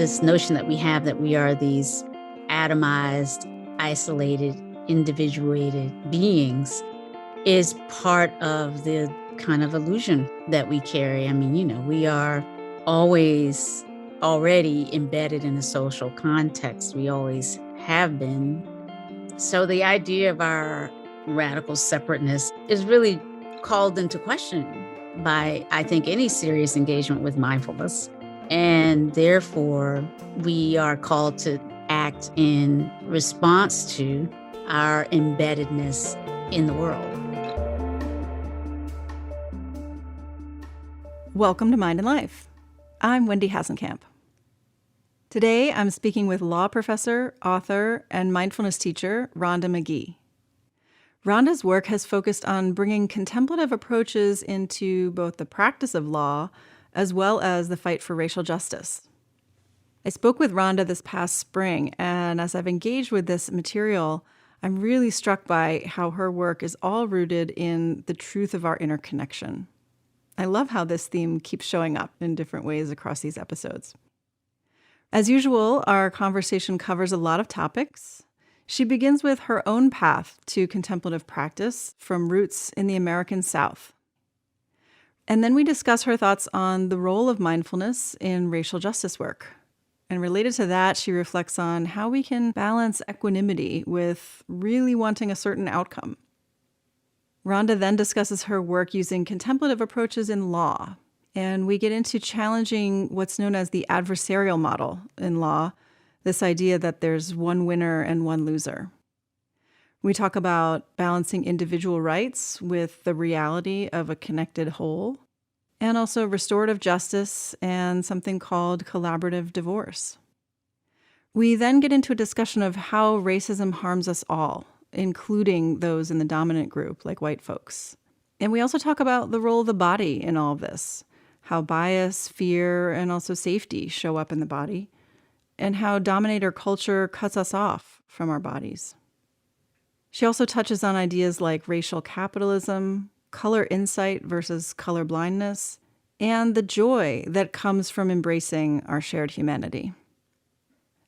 this notion that we have that we are these atomized, isolated, individuated beings is part of the kind of illusion that we carry. I mean, we are always already embedded in a social context. We always have been. So the idea of our radical separateness is really called into question by, I think, any serious engagement with mindfulness. And therefore, we are called to act in response to our embeddedness in the world. Welcome to Mind and Life. I'm Wendy Hasenkamp. Today, I'm speaking with law professor, author, and mindfulness teacher, Rhonda Magee. Rhonda's work has focused on bringing contemplative approaches into both the practice of law as well as the fight for racial justice. I spoke with Rhonda this past spring, and as I've engaged with this material, I'm really struck by how her work is all rooted in the truth of our interconnection. I love how this theme keeps showing up in different ways across these episodes. As usual, our conversation covers a lot of topics. She begins with her own path to contemplative practice from roots in the American South. And then we discuss her thoughts on the role of mindfulness in racial justice work. And related to that, she reflects on how we can balance equanimity with really wanting a certain outcome. Rhonda then discusses her work using contemplative approaches in law, and we get into challenging what's known as the adversarial model in law, this idea that there's one winner and one loser. We talk about balancing individual rights with the reality of a connected whole, and also restorative justice and something called collaborative divorce. We then get into a discussion of how racism harms us all, including those in the dominant group, like white folks. And we also talk about the role of the body in all of this, how bias, fear, and also safety show up in the body, and how dominator culture cuts us off from our bodies. She also touches on ideas like racial capitalism, color insight versus color blindness, and the joy that comes from embracing our shared humanity.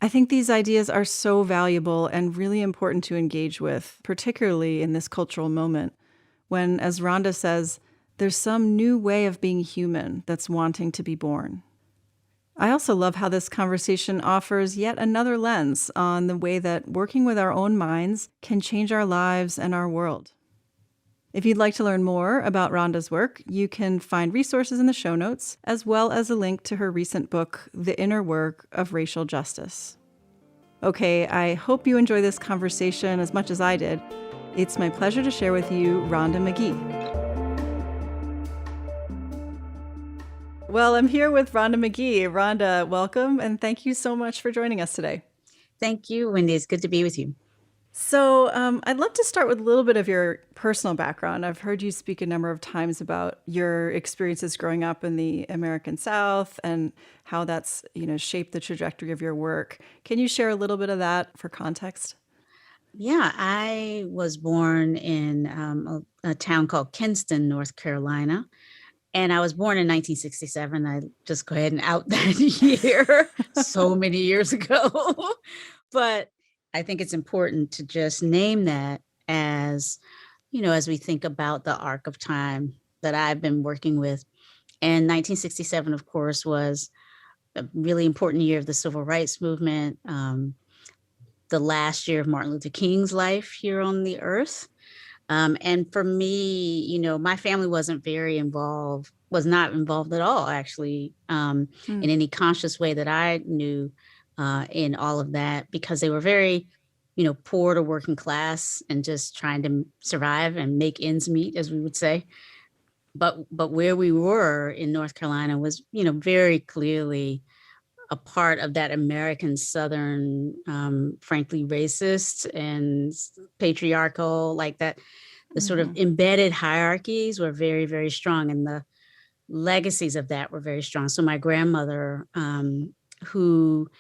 I think these ideas are so valuable and really important to engage with, particularly in this cultural moment, when, as Rhonda says, there's some new way of being human that's wanting to be born. I also love how this conversation offers yet another lens on the way that working with our own minds can change our lives and our world. If you'd like to learn more about Rhonda's work, you can find resources in the show notes, as well as a link to her recent book, The Inner Work of Racial Justice. Okay, I hope you enjoy this conversation as much as I did. It's my pleasure to share with you Rhonda Magee. Well, I'm here with Rhonda Magee. Rhonda, welcome, and thank you so much for joining us today. Thank you, Wendy. It's good to be with you. So I'd love to start with a little bit of your personal background. I've heard you speak a number of times about your experiences growing up in the American South and how that's, shaped the trajectory of your work. Can you share a little bit of that for context? Yeah, I was born in a town called Kinston, North Carolina. And I was born in 1967. I just go ahead and out that year so many years ago. But I think it's important to just name that as we think about the arc of time that I've been working with. And 1967, of course, was a really important year of the civil rights movement, the last year of Martin Luther King's life here on the earth. And for me, my family was not involved at all, actually, in any conscious way that I knew in all of that, because they were very, poor to working class and just trying to survive and make ends meet, as we would say. But where we were in North Carolina was, very clearly a part of that American Southern, frankly, racist and patriarchal, like that. The sort of embedded hierarchies were very, very strong, and the legacies of that were very strong. So my grandmother, who,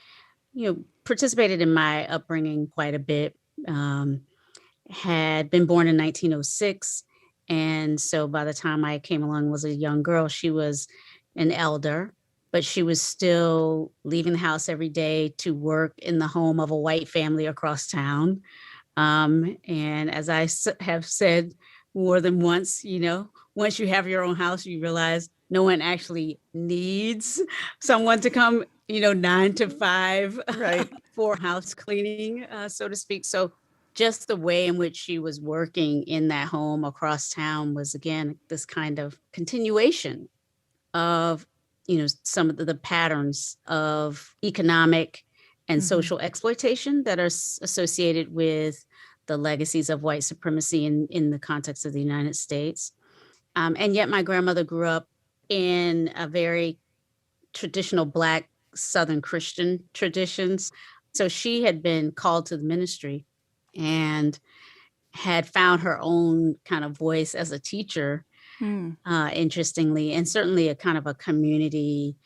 participated in my upbringing quite a bit, had been born in 1906. And so by the time I came along was a young girl, she was an elder. but she was still leaving the house every day to work in the home of a white family across town. And as have said more than once, once you have your own house, you realize no one actually needs someone to come, 9 to 5 Right. for house cleaning, so to speak. So just the way in which she was working in that home across town was, again, this kind of continuation of, some of the patterns of economic and Mm-hmm. social exploitation that are associated with the legacies of white supremacy in the context of the United States. And yet my grandmother grew up in a very traditional Black Southern Christian traditions. So she had been called to the ministry and had found her own kind of voice as a teacher, Mm. interestingly, and certainly a kind of a community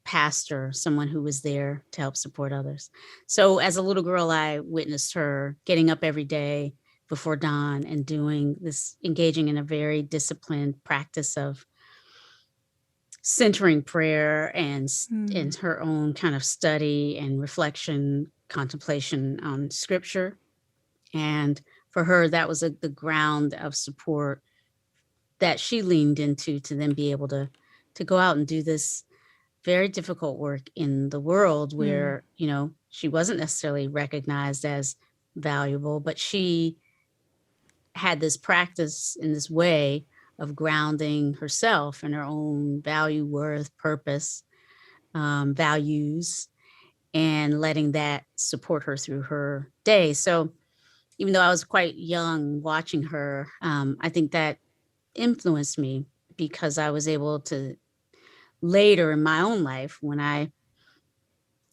pastor, someone who was there to help support others. So as a little girl, I witnessed her getting up every day before dawn and doing this, engaging in a very disciplined practice of centering prayer and Mm. her own kind of study and reflection, contemplation on scripture. And for her, that was the ground of support that she leaned into to then be able to go out and do this very difficult work in the world Mm. where, she wasn't necessarily recognized as valuable, but she had this practice in this way of grounding herself in her own value, worth, purpose, values, and letting that support her through her day. So even though I was quite young watching her, I think that influenced me because I was able to later in my own life when I,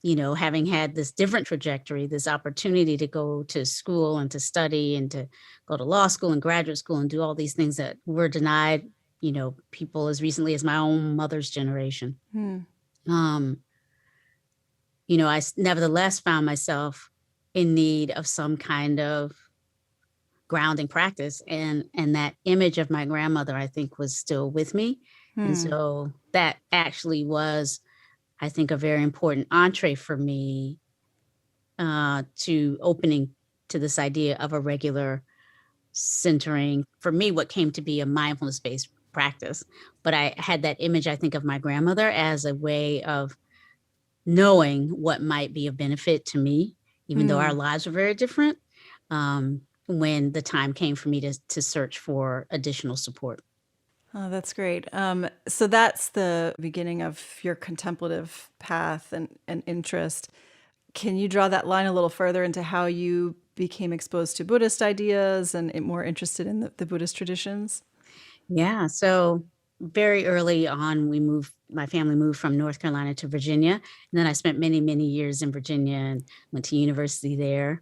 having had this different trajectory, this opportunity to go to school and to study and to go to law school and graduate school and do all these things that were denied, people as recently as my own mother's generation. Mm. Um, nevertheless found myself in need of some kind of grounding practice, and that image of my grandmother, I think, was still with me. And Mm. so that actually was, I think, a very important entree for me, to opening to this idea of a regular centering, for me, what came to be a mindfulness-based practice. But I had that image, I think, of my grandmother as a way of knowing what might be of benefit to me, even though our Mm. lives were very different, when the time came for me to search for additional support. Oh, that's great. So that's the beginning of your contemplative path and interest. Can you draw that line a little further into how you became exposed to Buddhist ideas and more interested in the Buddhist traditions? Yeah. So very early on, my family moved from North Carolina to Virginia. And then I spent many, many years in Virginia and went to university there.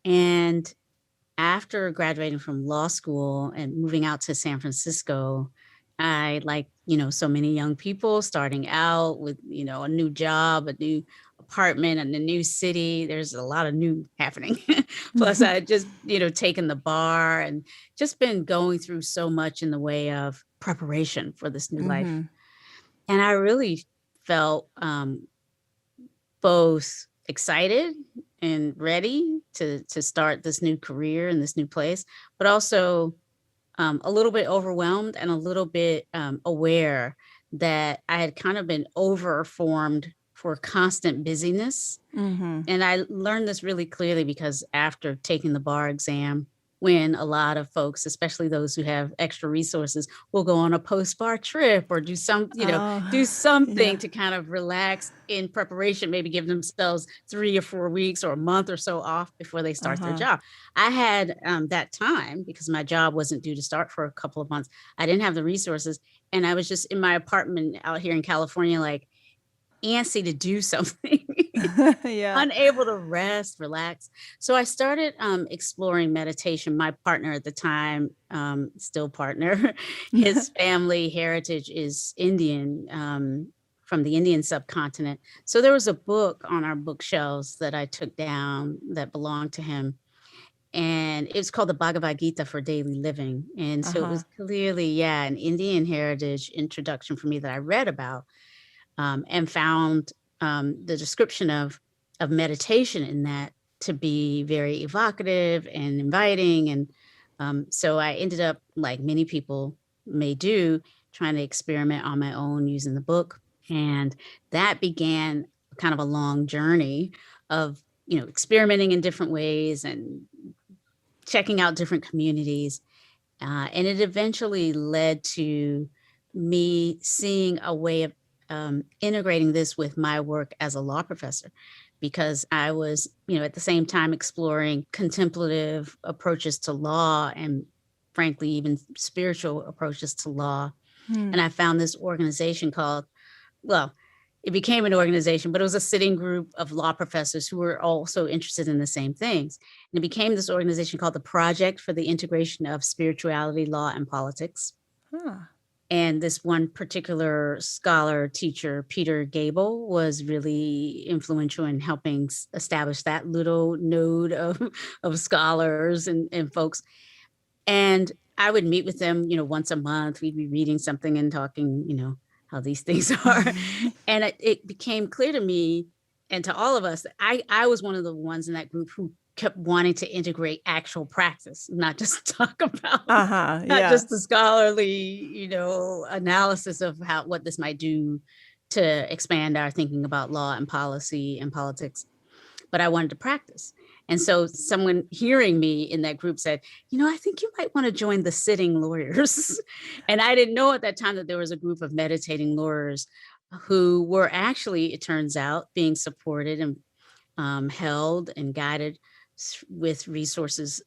And after graduating from law school and moving out to San Francisco, I, like, so many young people starting out with, a new job, a new apartment and a new city. There's a lot of new happening. Plus, I had just, taken the bar and just been going through so much in the way of preparation for this new life. Mm-hmm. And I really felt both excited and ready to start this new career in this new place, but also a little bit overwhelmed and a little bit aware that I had kind of been overformed for constant busyness. Mm-hmm. And I learned this really clearly because after taking the bar exam, when a lot of folks, especially those who have extra resources, will go on a post-bar trip or do Oh, something yeah. to kind of relax in preparation, maybe give themselves 3 or 4 weeks or a month or so off before they start their Uh-huh. job. I had that time because my job wasn't due to start for a couple of months. I didn't have the resources. And I was just in my apartment out here in California, like antsy to do something. Yeah. Unable to rest, relax. So I started exploring meditation. My partner at the time, still partner, his family heritage is Indian, from the Indian subcontinent. So there was a book on our bookshelves that I took down that belonged to him. And it was called the Bhagavad Gita for Daily Living. And so it Uh-huh. was clearly, yeah, an Indian heritage introduction for me that I read about. and found the description of meditation in that to be very evocative and inviting. And so I ended up, like many people may do, trying to experiment on my own using the book. And that began kind of a long journey of, experimenting in different ways and checking out different communities. And it eventually led to me seeing a way of integrating this with my work as a law professor, because I was, at the same time exploring contemplative approaches to law and, frankly, even spiritual approaches to law. And I found this organization called, well, it became an organization, but it was a sitting group of law professors who were also interested in the same things. And it became this organization called the Project for the Integration of Spirituality, Law, and Politics. Huh. And this one particular scholar, teacher, Peter Gable, was really influential in helping establish that little node of scholars and folks. And I would meet with them, once a month. We'd be reading something and talking, how these things are. And it became clear to me and to all of us that I was one of the ones in that group who kept wanting to integrate actual practice, not just talk about, not just the scholarly, analysis of what this might do to expand our thinking about law and policy and politics. But I wanted to practice. And so someone hearing me in that group said, I think you might want to join the sitting lawyers. And I didn't know at that time that there was a group of meditating lawyers who were actually, it turns out, being supported and held and guided with resources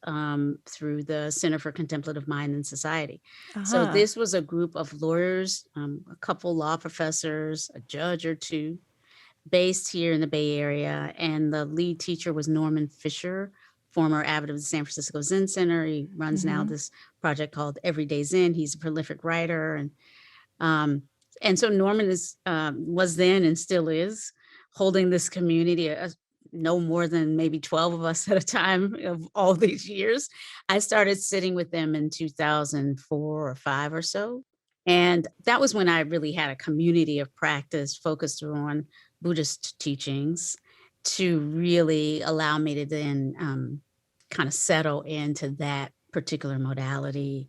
through the Center for Contemplative Mind and Society. So this was a group of lawyers, a couple law professors, a judge or two, based here in the Bay Area. And the lead teacher was Norman Fisher, former abbot of the San Francisco Zen Center. He runs now this project called Everyday Zen. He's a prolific writer. And so Norman was then and still is holding this community, no more than maybe 12 of us at a time of all these years. I started sitting with them in 2004 or 5 or so. And that was when I really had a community of practice focused on Buddhist teachings to really allow me to then kind of settle into that particular modality.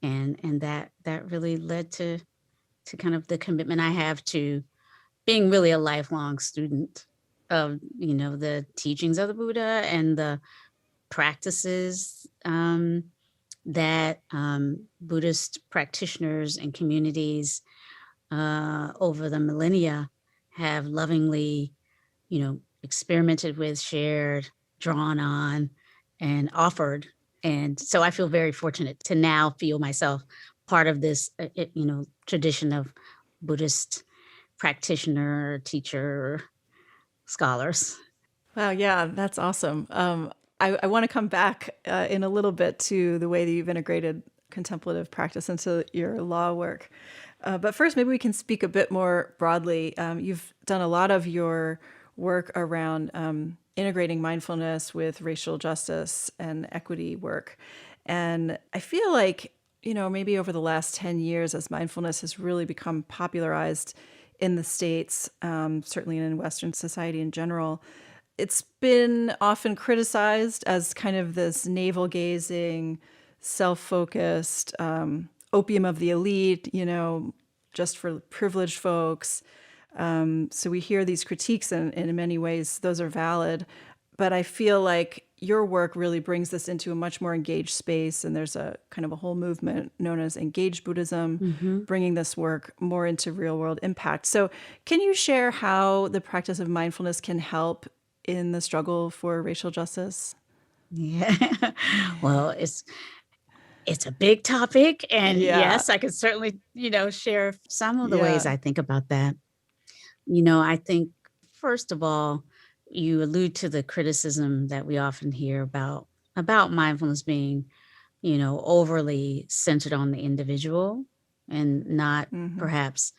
And that really led to kind of the commitment I have to being really a lifelong student of, the teachings of the Buddha and the practices that Buddhist practitioners and communities over the millennia have lovingly, experimented with, shared, drawn on, and offered. And so I feel very fortunate to now feel myself part of this, tradition of Buddhist practitioner, teacher, scholars. Wow, yeah, that's awesome. I want to come back in a little bit to the way that you've integrated contemplative practice into your law work. But first, maybe we can speak a bit more broadly. You've done a lot of your work around integrating mindfulness with racial justice and equity work. And I feel like, maybe over the last 10 years, as mindfulness has really become popularized in the States, certainly in Western society in general, it's been often criticized as kind of this navel-gazing, self-focused opium of the elite, just for privileged folks. So we hear these critiques, and in many ways, those are valid. But I feel like your work really brings this into a much more engaged space, and there's a kind of a whole movement known as engaged Buddhism, bringing this work more into real-world impact. So can you share how the practice of mindfulness can help in the struggle for racial justice? Yeah. Well, it's a big topic. And yes, I could certainly, share some of the ways I think about that. I think, first of all, you allude to the criticism that we often hear about mindfulness being, overly centered on the individual and not perhaps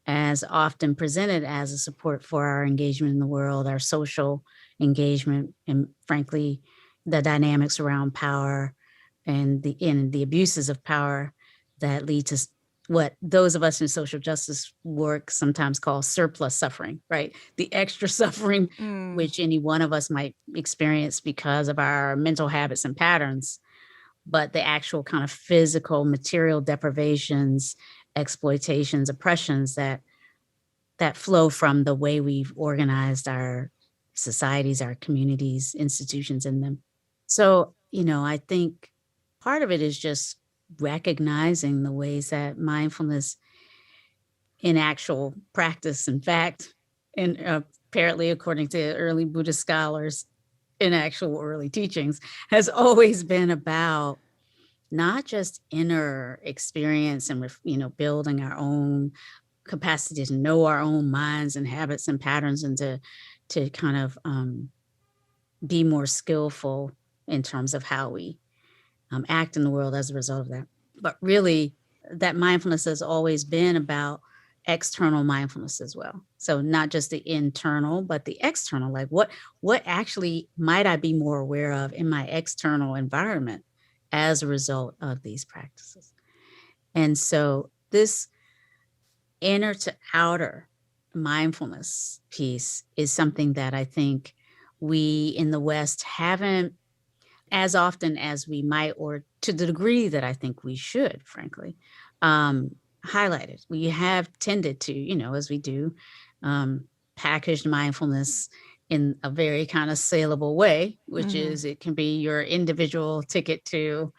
as often presented as a support for our engagement in the world, our social engagement, and frankly, the dynamics around power and the abuses of power that lead to what those of us in social justice work sometimes call surplus suffering, right? The extra suffering, which any one of us might experience because of our mental habits and patterns, but the actual kind of physical material deprivations, exploitations, oppressions that flow from the way we've organized our societies, our communities, institutions in them. So, I think part of it is just recognizing the ways that mindfulness in actual practice, in fact, and apparently, according to early Buddhist scholars, in actual early teachings, has always been about not just inner experience and, building our own capacity to know our own minds and habits and patterns, and to kind of be more skillful in terms of how we act in the world as a result of that. But really, that mindfulness has always been about external mindfulness as well. So not just the internal, but the external. Like what actually might I be more aware of in my external environment as a result of these practices? And so this inner to outer mindfulness piece is something that I think we in the West haven't as often as we might, or to the degree that I think we should, frankly, highlighted. We have tended to, as we do, packaged mindfulness in a very kind of saleable way, which is it can be your individual ticket to,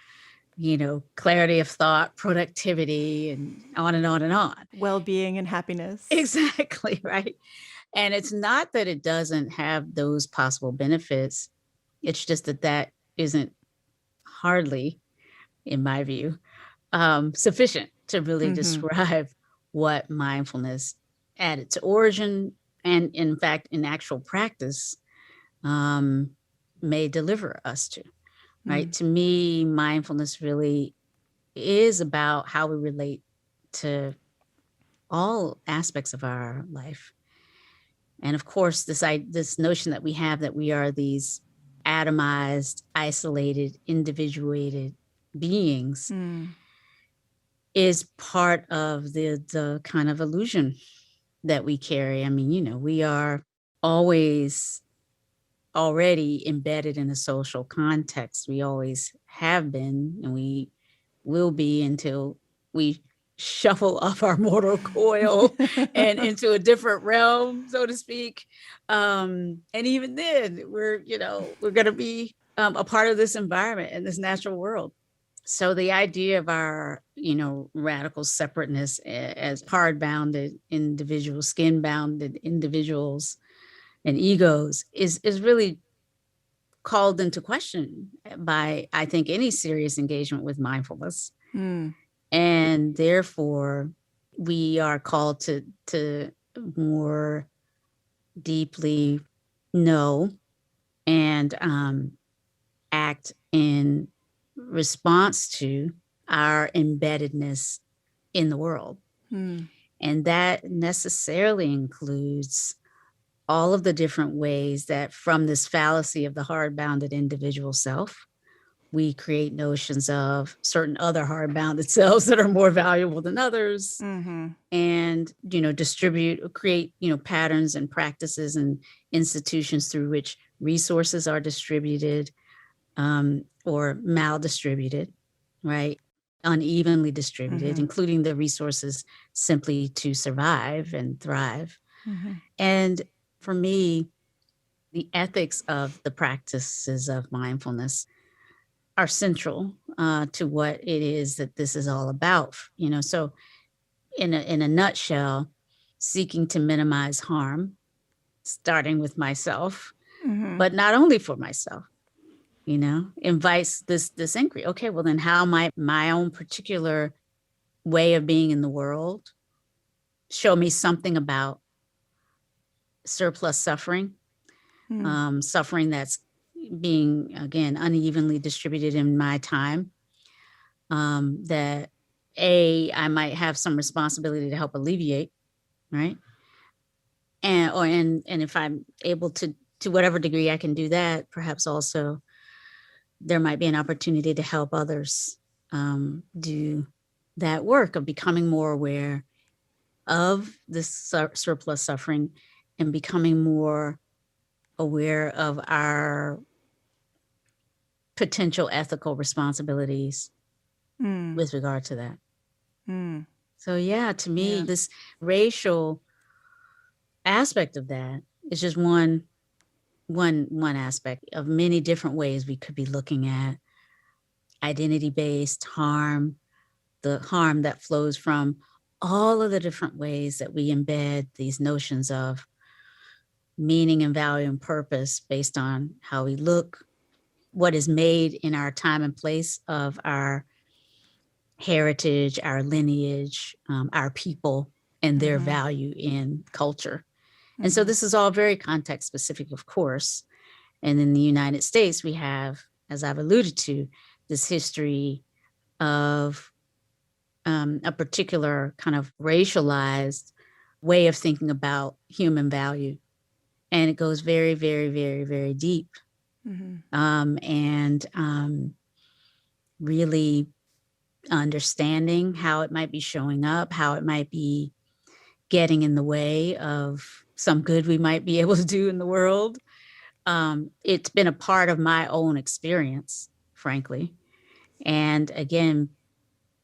clarity of thought, productivity, and on and on and on. Well-being and happiness. Exactly, right. And it's not that it doesn't have those possible benefits. It's just that isn't hardly, in my view, sufficient to really describe what mindfulness at its origin and, in fact, in actual practice, may deliver us to, right? To me, mindfulness really is about how we relate to all aspects of our life. And of course, this notion that we have that we are these atomized, isolated, individuated beings is part of the kind of illusion that we carry. I mean, we are always already embedded in a social context. We always have been, and we will be until we shuffle off our mortal coil and into a different realm, so to speak. And even then, we're going to be a part of this environment and this natural world. So the idea of our, radical separateness as hard-bounded individuals, skin-bounded individuals and egos is really called into question by, I think, any serious engagement with mindfulness. And therefore, we are called to more deeply know and act in response to our embeddedness in the world. And that necessarily includes all of the different ways that from this fallacy of the hard-bounded individual self, we create notions of certain other hard-bounded selves that are more valuable than others, and, create, patterns and practices and institutions through which resources are distributed or maldistributed, right? Unevenly distributed, including the resources simply to survive and thrive. And for me, the ethics of the practices of mindfulness are central to what it is that this is all about. So in a nutshell, seeking to minimize harm, starting with myself, but not only for myself, invites this inquiry. Okay, well then how might my own particular way of being in the world show me something about surplus suffering, suffering that's being, again, unevenly distributed in my time, that I might have some responsibility to help alleviate, right? And if I'm able to whatever degree I can do that, perhaps also there might be an opportunity to help others do that work of becoming more aware of this surplus suffering and becoming more aware of our potential ethical responsibilities with regard to that. So yeah, to me, this racial aspect of that is just one aspect of many different ways we could be looking at identity-based harm, the harm that flows from all of the different ways that we embed these notions of meaning and value and purpose based on how we look, what is made in our time and place of our heritage, our lineage, our people, and their value in culture. And so this is all very context specific, of course. And in the United States, we have, as I've alluded to, this history of a particular kind of racialized way of thinking about human value. And it goes very, very, very, very deep. And really understanding how it might be showing up, how it might be getting in the way of some good we might be able to do in the world. It's been a part of my own experience, frankly. And again,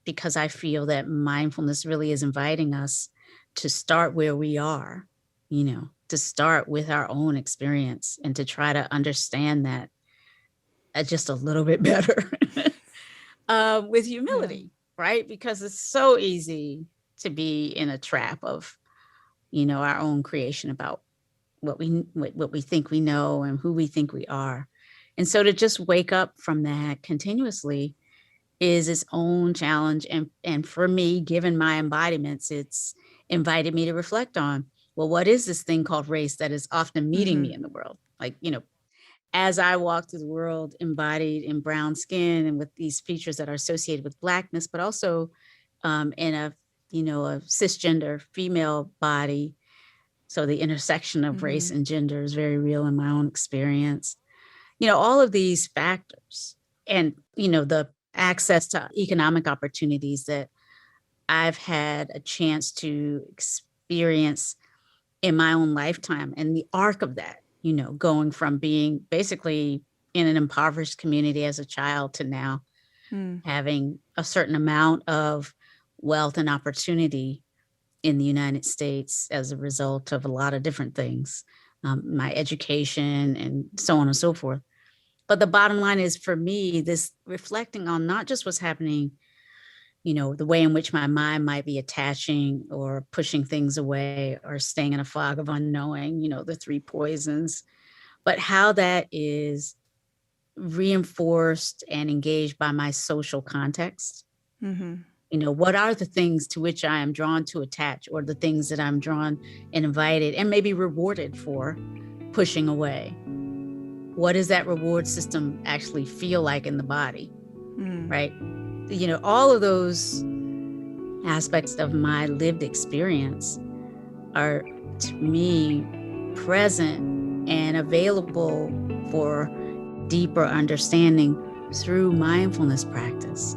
because I feel that mindfulness really is inviting us to start where we are, to start with our own experience and to try to understand that just a little bit better with humility, right? Because it's so easy to be in a trap of, our own creation about what we think we know and who we think we are. And so to just wake up from that continuously is its own challenge. And for me, given my embodiments, it's invited me to reflect on, well, what is this thing called race that is often meeting me in the world? Like, as I walk through the world embodied in brown skin and with these features that are associated with Blackness, but also in a cisgender female body. So the intersection of race and gender is very real in my own experience. All of these factors and, the access to economic opportunities that I've had a chance to experience in my own lifetime and the arc of that, going from being basically in an impoverished community as a child to now having a certain amount of wealth and opportunity in the United States as a result of a lot of different things, my education and so on and so forth. But the bottom line is for me, this reflecting on not just what's happening, the way in which my mind might be attaching or pushing things away or staying in a fog of unknowing, the three poisons, but how that is reinforced and engaged by my social context. What are the things to which I am drawn to attach or the things that I'm drawn and invited and maybe rewarded for pushing away? What does that reward system actually feel like in the body? Right? All of those aspects of my lived experience are, to me, present and available for deeper understanding through mindfulness practice.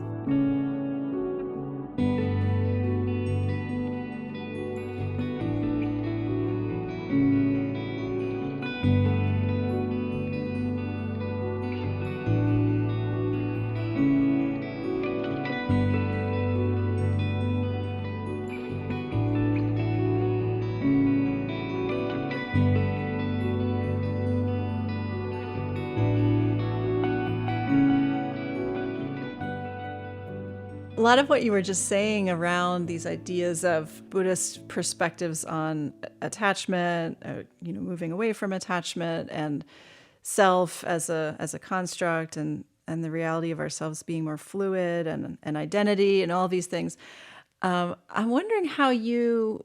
A lot of what you were just saying around these ideas of Buddhist perspectives on attachment, moving away from attachment and self as a construct and the reality of ourselves being more fluid and identity and all these things. I'm wondering how you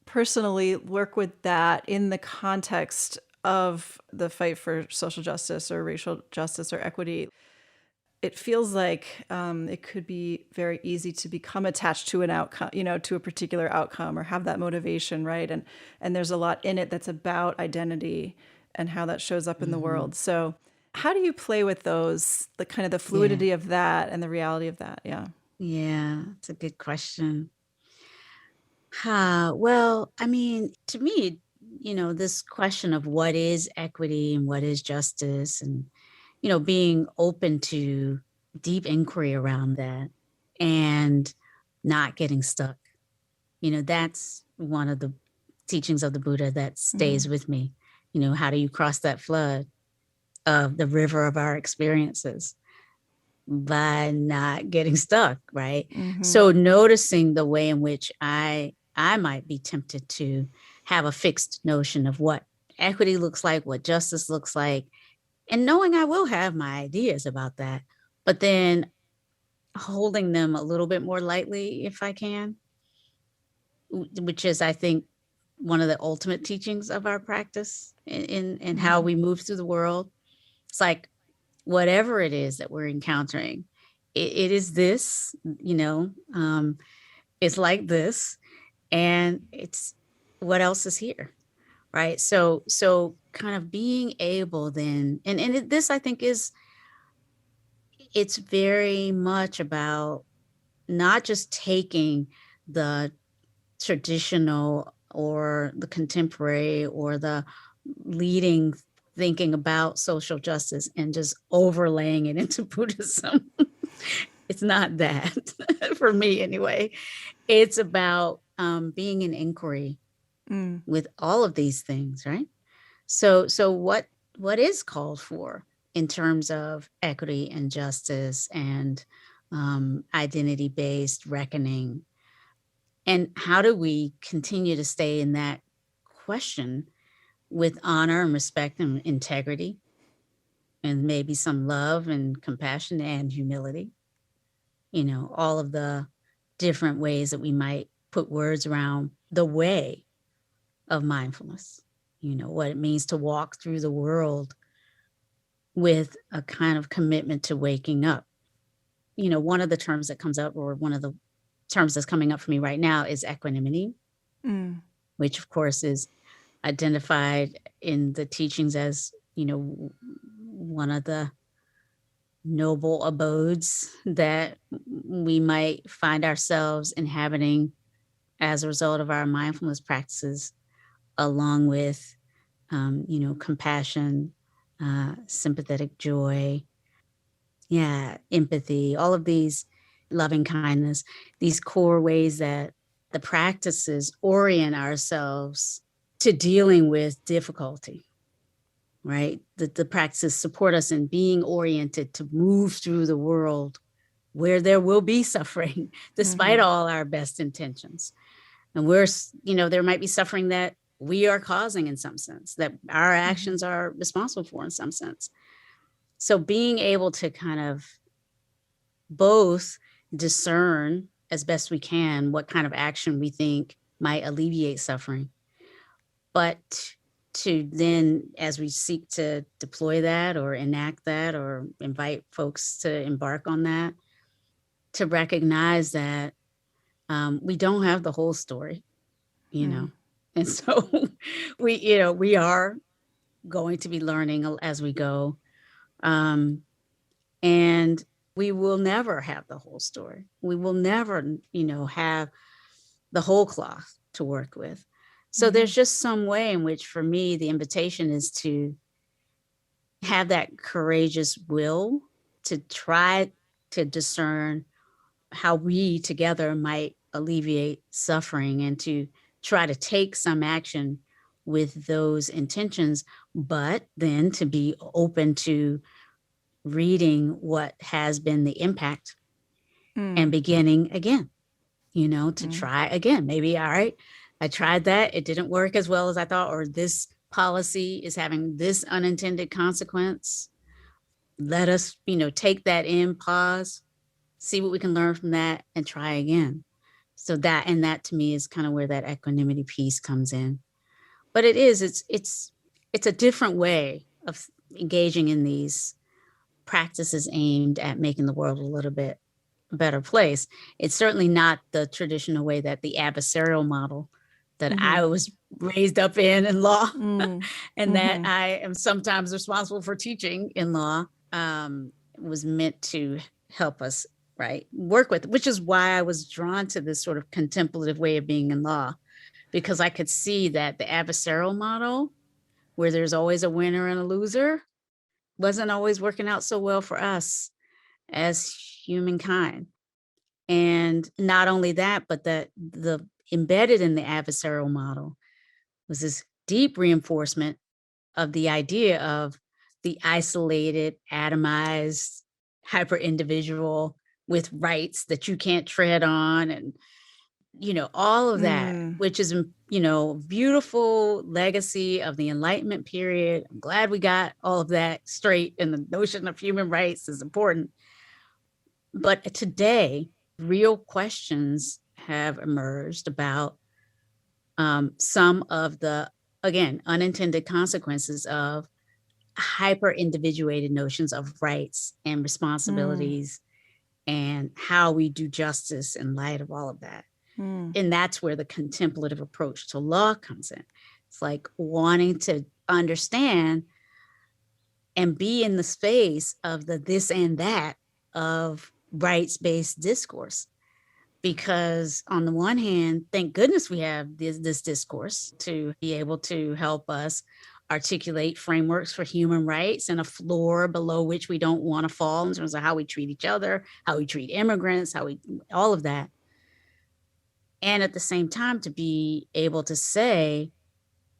personally work with that in the context of the fight for social justice or racial justice or equity. It feels like it could be very easy to become attached to an outcome, to a particular outcome or have that motivation, right? And there's a lot in it that's about identity and how that shows up in the world. So how do you play with those, the kind of the fluidity of that and the reality of that? Yeah. Yeah, it's a good question. Well, I mean, to me, this question of what is equity and what is justice, and, being open to deep inquiry around that and not getting stuck. That's one of the teachings of the Buddha that stays with me. How do you cross that flood of the river of our experiences? By not getting stuck, right? So noticing the way in which I might be tempted to have a fixed notion of what equity looks like, what justice looks like, and knowing I will have my ideas about that, but then holding them a little bit more lightly if I can, which is, I think, one of the ultimate teachings of our practice in how we move through the world. It's like whatever it is that we're encountering, it is this, it's like this, and it's what else is here, right? So kind of being able then, this I think it's very much about not just taking the traditional or the contemporary or the leading thinking about social justice and just overlaying it into Buddhism. It's not that for me anyway. It's about being in inquiry with all of these things, right? So what is called for in terms of equity and justice and identity-based reckoning, and how do we continue to stay in that question with honor and respect and integrity, and maybe some love and compassion and humility? All of the different ways that we might put words around the way of mindfulness, what it means to walk through the world with a kind of commitment to waking up. One of the terms that comes up, or one of the terms that's coming up for me right now, is equanimity, which of course is identified in the teachings as, one of the noble abodes that we might find ourselves inhabiting as a result of our mindfulness practices, along with, compassion, sympathetic joy, empathy, all of these, loving kindness, these core ways that the practices orient ourselves to dealing with difficulty, right? The practices support us in being oriented to move through the world where there will be suffering, despite all our best intentions. And there might be suffering that we are causing in some sense, that our actions are responsible for in some sense. So being able to kind of both discern as best we can what kind of action we think might alleviate suffering, but to then, as we seek to deploy that or enact that or invite folks to embark on that, to recognize that we don't have the whole story, and so we are going to be learning as we go, and we will never have the whole story. We will never, have the whole cloth to work with. So there's just some way in which, for me, the invitation is to have that courageous will to try to discern how we together might alleviate suffering, and to try to take some action with those intentions, but then to be open to reading what has been the impact and beginning again, to try again. Maybe, all right, I tried that. It didn't work as well as I thought, or this policy is having this unintended consequence. Let us, take that in, pause, see what we can learn from that, and try again. So that to me is kind of where that equanimity piece comes in. But it's a different way of engaging in these practices aimed at making the world a little bit better place. It's certainly not the traditional way, that the adversarial model that I was raised up in law, and that I am sometimes responsible for teaching in law, was meant to help us right? Work with, which is why I was drawn to this sort of contemplative way of being in law, because I could see that the adversarial model, where there's always a winner and a loser, wasn't always working out so well for us as humankind. And not only that, but that the embedded in the adversarial model was this deep reinforcement of the idea of the isolated, atomized, hyper individual with rights that you can't tread on, and all of that, Mm. which is beautiful legacy of the Enlightenment period. I'm glad we got all of that straight, and the notion of human rights is important. But today, real questions have emerged about some of the, again, unintended consequences of hyper individuated notions of rights and Mm. responsibilities, and how we do justice in light of all of that. Mm. And that's where the contemplative approach to law comes in. It's like wanting to understand and be in the space of the this and that of rights-based discourse. Because on the one hand, thank goodness we have this discourse to be able to help us articulate frameworks for human rights and a floor below which we don't want to fall in terms of how we treat each other, how we treat immigrants, all of that. And at the same time, to be able to say,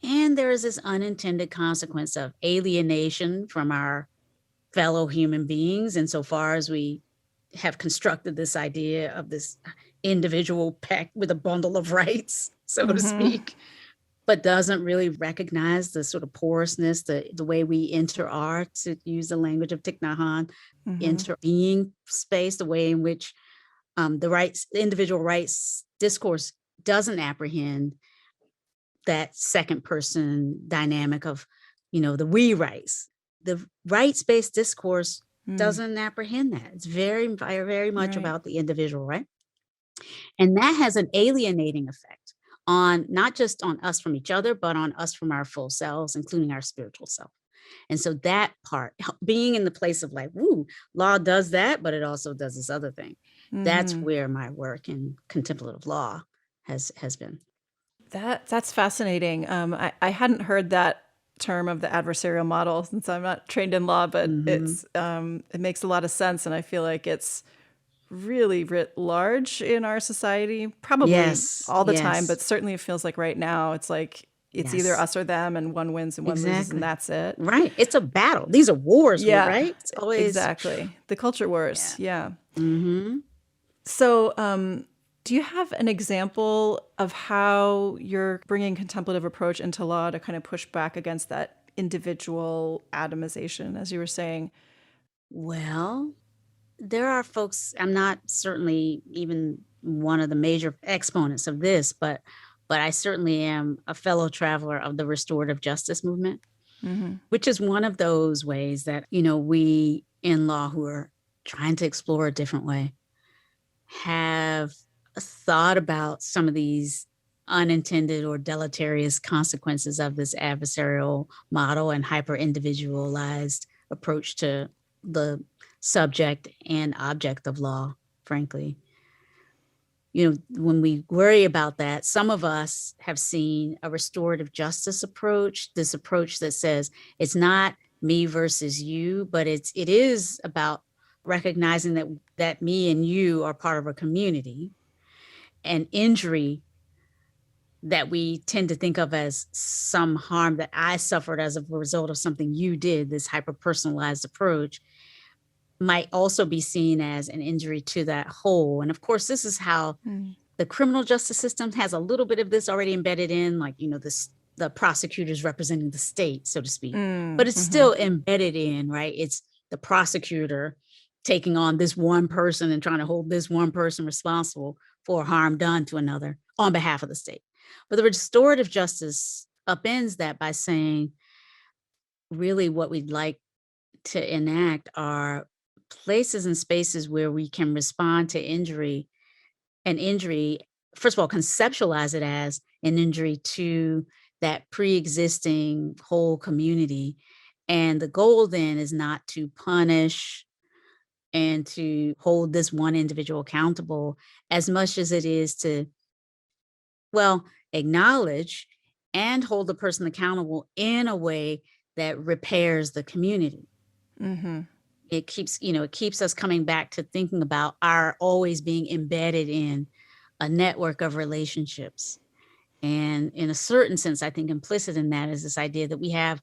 and there is this unintended consequence of alienation from our fellow human beings, insofar as we have constructed this idea of this individual packed with a bundle of rights, so to Mm-hmm. speak, but doesn't really recognize the sort of porousness, the way we are, to use the language of Thich Nhat Hanh, Mm-hmm. interbeing space, the way in which the individual rights discourse doesn't apprehend that second person dynamic of, the we rights. The rights-based discourse Mm. doesn't apprehend that. It's very, very, very much Right. about the individual, right? And that has an alienating effect on not just on us from each other, but on us from our full selves, including our spiritual self. And so that part, being in the place of like, woo, law does that, but it also does this other thing. That's Mm-hmm. where my work in contemplative law has been. That's fascinating. I hadn't heard that term of the adversarial model since I'm not trained in law, but Hmm. it makes a lot of sense, and I feel like it's really writ large in our society. Probably Yes, all the time, yes, but certainly it feels like right now it's like it's either yes, us or them, and one wins and one loses, and exactly. that's it. Right. It's a battle. These are wars, Yeah, right? It's always, exactly. The culture wars. yeah. Yeah. Hmm. So, do you have an example of how you're bringing contemplative approach into law to kind of push back against that individual atomization, as you were saying? Well, there are folks, I'm not certainly even one of the major exponents of this, but I certainly am a fellow traveler of the restorative justice movement, Mm-hmm. which is one of those ways that, we in law who are trying to explore a different way have thought about some of these unintended or deleterious consequences of this adversarial model and hyper individualized approach to the subject and object of law, frankly. When we worry about that, some of us have seen a restorative justice approach, this approach that says it's not me versus you, but it is about recognizing that me and you are part of a community, and injury that we tend to think of as some harm that I suffered as a result of something you did, this hyper personalized approach, might also be seen as an injury to that whole. And of course, this is how the criminal justice system has a little bit of this already embedded in, like, the prosecutors representing the state, so to speak, but it's Mm-hmm. still embedded in, right? It's the prosecutor taking on this one person and trying to hold this one person responsible for harm done to another on behalf of the state. But the restorative justice upends that by saying, really, what we'd like to enact are places and spaces where we can respond to injury, first of all, conceptualize it as an injury to that pre-existing whole community. And the goal then is not to punish and to hold this one individual accountable as much as it is to, well, acknowledge and hold the person accountable in a way that repairs the community. Mm-hmm. It keeps us coming back to thinking about our always being embedded in a network of relationships. And in a certain sense, I think implicit in that is this idea that we have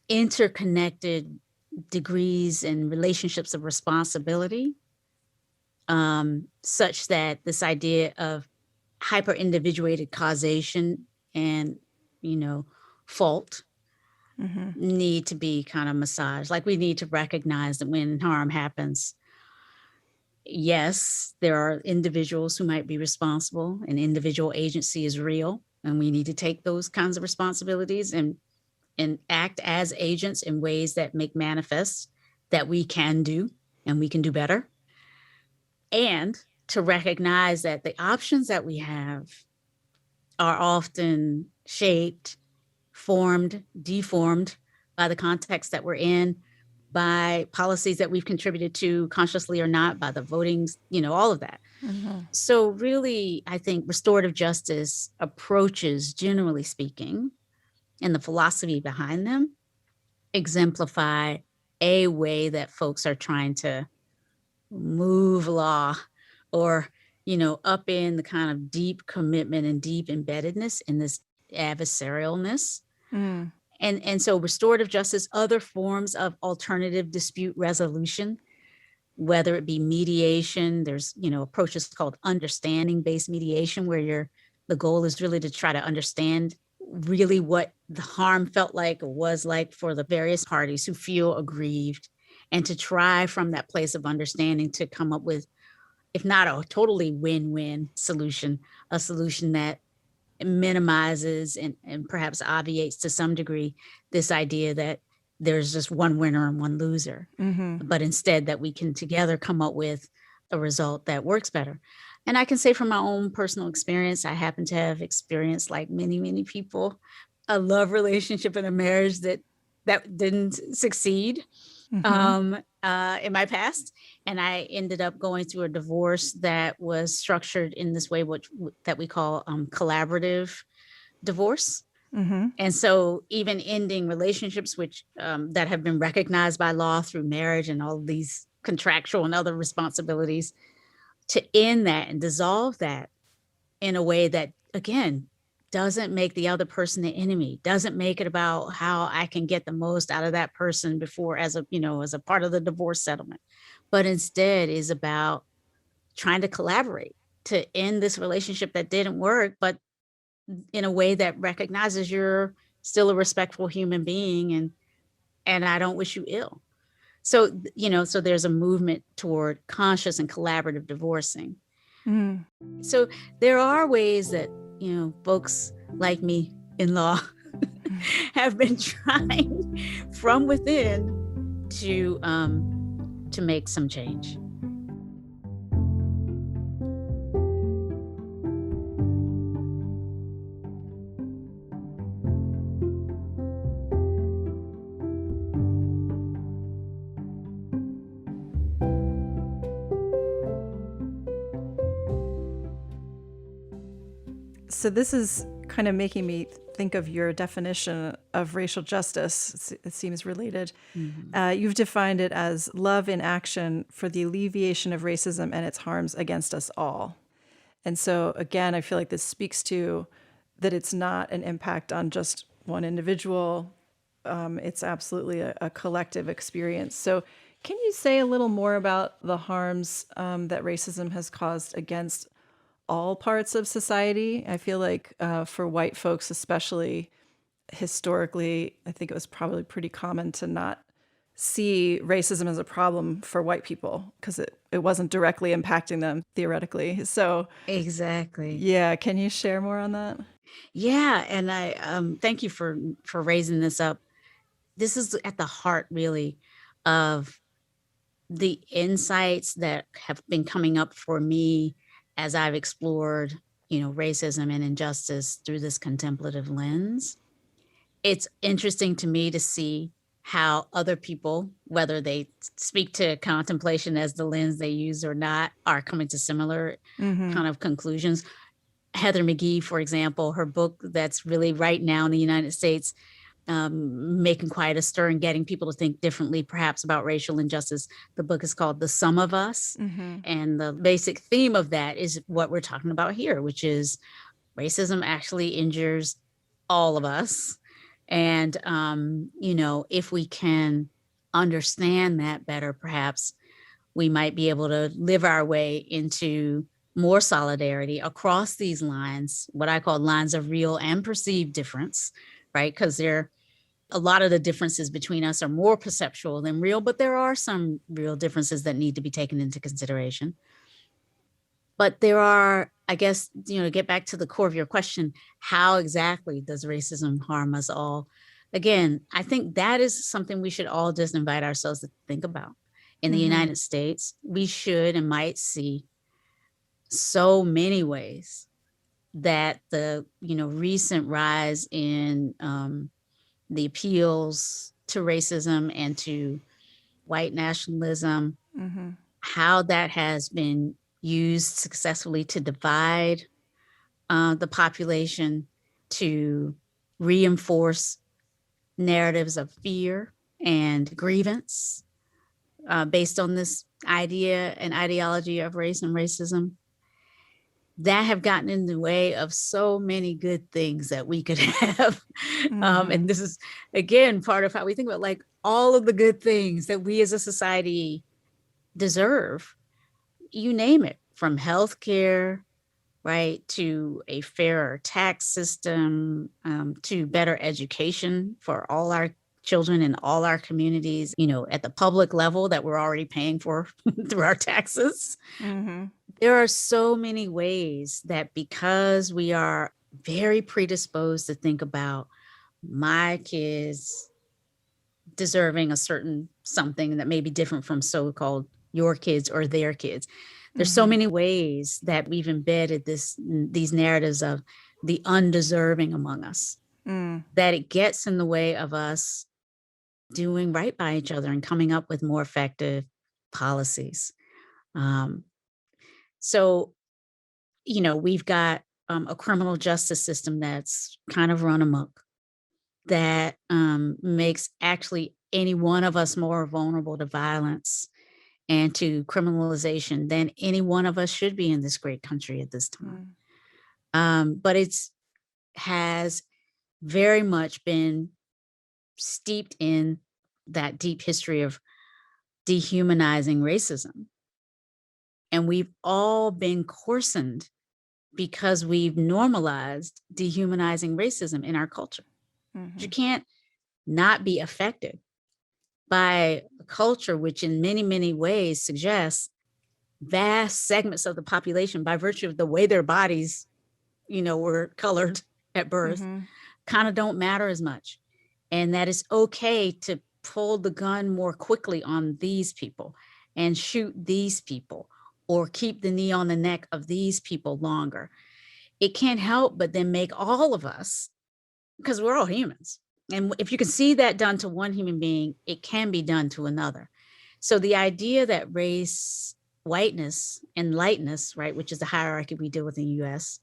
interconnected degrees and relationships of responsibility, such that this idea of hyper individuated causation and, you know, fault Mm-hmm. need to be kind of massaged. Like we need to recognize that when harm happens, yes, there are individuals who might be responsible, and individual agency is real. And we need to take those kinds of responsibilities and act as agents in ways that make manifest that we can do and we can do better. And to recognize that the options that we have are often shaped, formed, deformed by the context that we're in, by policies that we've contributed to consciously or not, by the votings, all of that. Mm-hmm. So really, I think restorative justice approaches, generally speaking, and the philosophy behind them exemplify a way that folks are trying to move law or, up in the kind of deep commitment and deep embeddedness in this adversarialness. Mm. And so restorative justice, other forms of alternative dispute resolution, whether it be mediation, there's, approaches called understanding-based mediation, where the goal is really to try to understand really what the harm felt like or was like for the various parties who feel aggrieved, and to try from that place of understanding to come up with, if not a totally win-win solution, a solution that minimizes and perhaps obviates to some degree this idea that there's just one winner and one loser, Mm-hmm. but instead that we can together come up with a result that works better. And I can say from my own personal experience, I happen to have experienced, like many, many people, a love relationship and a marriage that didn't succeed Mm-hmm. in my past. And I ended up going through a divorce that was structured in this way, that we call collaborative divorce. Mm-hmm. And so even ending relationships, which that have been recognized by law through marriage and all of these contractual and other responsibilities, to end that and dissolve that in a way that, again, doesn't make the other person the enemy, doesn't make it about how I can get the most out of that person before as a part of the divorce settlement, but instead is about trying to collaborate to end this relationship that didn't work, but in a way that recognizes you're still a respectful human being, and I don't wish you ill. So, so there's a movement toward conscious and collaborative divorcing. Mm. So there are ways that, folks like me in law have been trying from within to make some change. So this is kind of making me think of your definition of racial justice. It seems related. Mm-hmm. You've defined it as love in action for the alleviation of racism and its harms against us all. And so, again, I feel like this speaks to that it's not an impact on just one individual. It's absolutely a collective experience. So can you say a little more about the harms that racism has caused against all parts of society? I feel like for white folks, especially historically, I think it was probably pretty common to not see racism as a problem for white people because it wasn't directly impacting them theoretically. So, Exactly. yeah, can you share more on that? Yeah, and I thank you for raising this up. This is at the heart, really, of the insights that have been coming up for me as I've explored, racism and injustice through this contemplative lens. It's interesting to me to see how other people, whether they speak to contemplation as the lens they use or not, are coming to similar kind of conclusions. Heather Magee, for example, her book that's really right now in the United States, making quite a stir and getting people to think differently, perhaps about racial injustice. The book is called The Sum of Us. And the basic theme of that is what we're talking about here, which is racism actually injures all of us. And, if we can understand that better, perhaps we might be able to live our way into more solidarity across these lines, what I call lines of real and perceived difference, right? Because a lot of the differences between us are more perceptual than real, but there are some real differences that need to be taken into consideration. But there are, I guess, to get back to the core of your question, how exactly does racism harm us all? Again, I think that is something we should all just invite ourselves to think about. In the United States, we should and might see so many ways that the recent rise in the appeals to racism and to white nationalism, how that has been used successfully to divide the population, to reinforce narratives of fear and grievance based on this idea and ideology of race and racism, that have gotten in the way of so many good things that we could have. And this is, again, part of how we think about like all of the good things that we as a society deserve. You name it, from healthcare, right, to a fairer tax system, to better education for all our children in all our communities, at the public level that we're already paying for through our taxes. There are so many ways that because we are very predisposed to think about my kids deserving a certain something that may be different from so-called your kids or their kids. There's so many ways that we've embedded these narratives of the undeserving among us, that it gets in the way of us doing right by each other and coming up with more effective policies. So, we've got a criminal justice system that's kind of run amok, that makes actually any one of us more vulnerable to violence and to criminalization than any one of us should be in this great country at this time. But it's has very much been steeped in that deep history of dehumanizing racism. And we've all been coarsened because we've normalized dehumanizing racism in our culture. You can't not be affected by a culture which in many, many ways suggests vast segments of the population, by virtue of the way their bodies, were colored at birth, kind of don't matter as much. And that it's okay to pull the gun more quickly on these people and shoot these people or keep the knee on the neck of these people longer. It can't help but then make all of us, because we're all humans. And if you can see that done to one human being, it can be done to another. So the idea that race, whiteness, and lightness, right, which is the hierarchy we deal with in the US,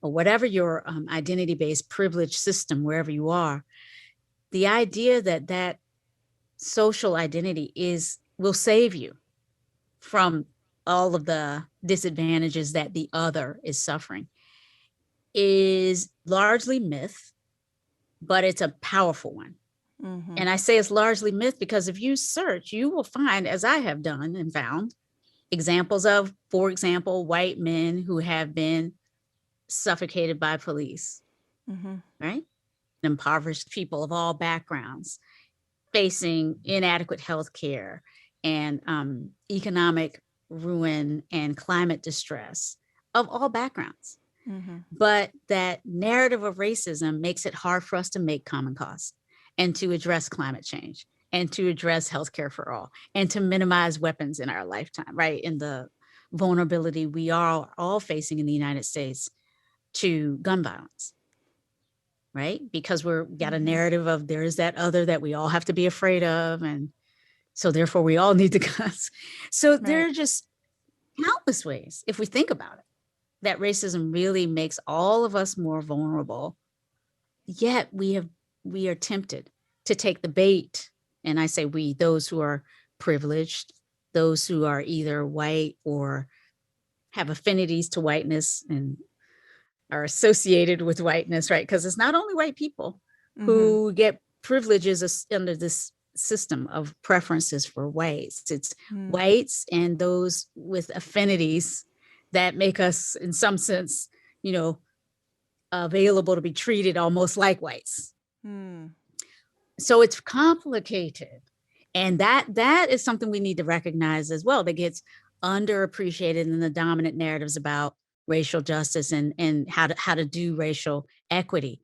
or whatever your identity-based privilege system, wherever you are, the idea that social identity will save you from all of the disadvantages that the other is suffering is largely myth, but it's a powerful one. And I say it's largely myth because if you search, you will find, as I have done and found, examples of, for example, white men who have been suffocated by police, right? Impoverished people of all backgrounds facing inadequate health care and economic ruin and climate distress of all backgrounds. But that narrative of racism makes it hard for us to make common cause and to address climate change and to address healthcare for all and to minimize weapons in our lifetime, right? In the vulnerability we are all facing in the United States to gun violence, right? Because we're got a narrative of there is that other that we all have to be afraid of. And so therefore we all need to cuss. So there are just countless ways, if we think about it, that racism really makes all of us more vulnerable. Yet we are tempted to take the bait. And I say we, those who are privileged, those who are either white or have affinities to whiteness and are associated with whiteness, right? Because it's not only white people who get privileges under this system of preferences for whites. It's whites and those with affinities that make us, in some sense, available to be treated almost like whites. So it's complicated. And that is something we need to recognize as well, that gets underappreciated in the dominant narratives about racial justice and how to do racial equity.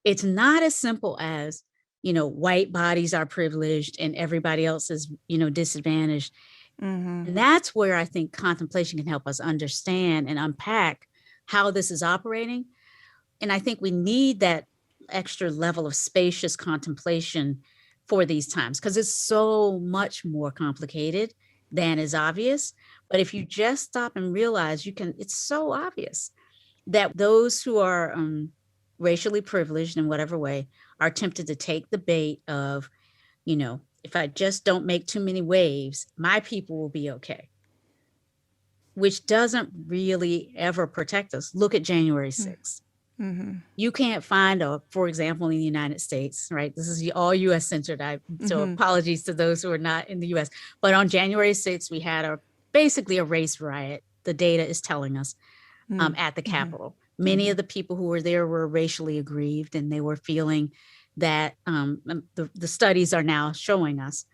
It's not as simple as, white bodies are privileged and everybody else is, disadvantaged. And that's where I think contemplation can help us understand and unpack how this is operating. And I think we need that extra level of spacious contemplation for these times, because it's so much more complicated than is obvious. But if you just stop and realize it's so obvious that those who are racially privileged in whatever way are tempted to take the bait of, if I just don't make too many waves, my people will be okay, which doesn't really ever protect us. Look at January 6th. You can't find for example, in the United States, right? This is all U.S. centered. So apologies to those who are not in the U.S. But on January 6th, we had basically a race riot. The data is telling us at the Capitol. Many of the people who were there were racially aggrieved, and they were feeling that the studies are now showing us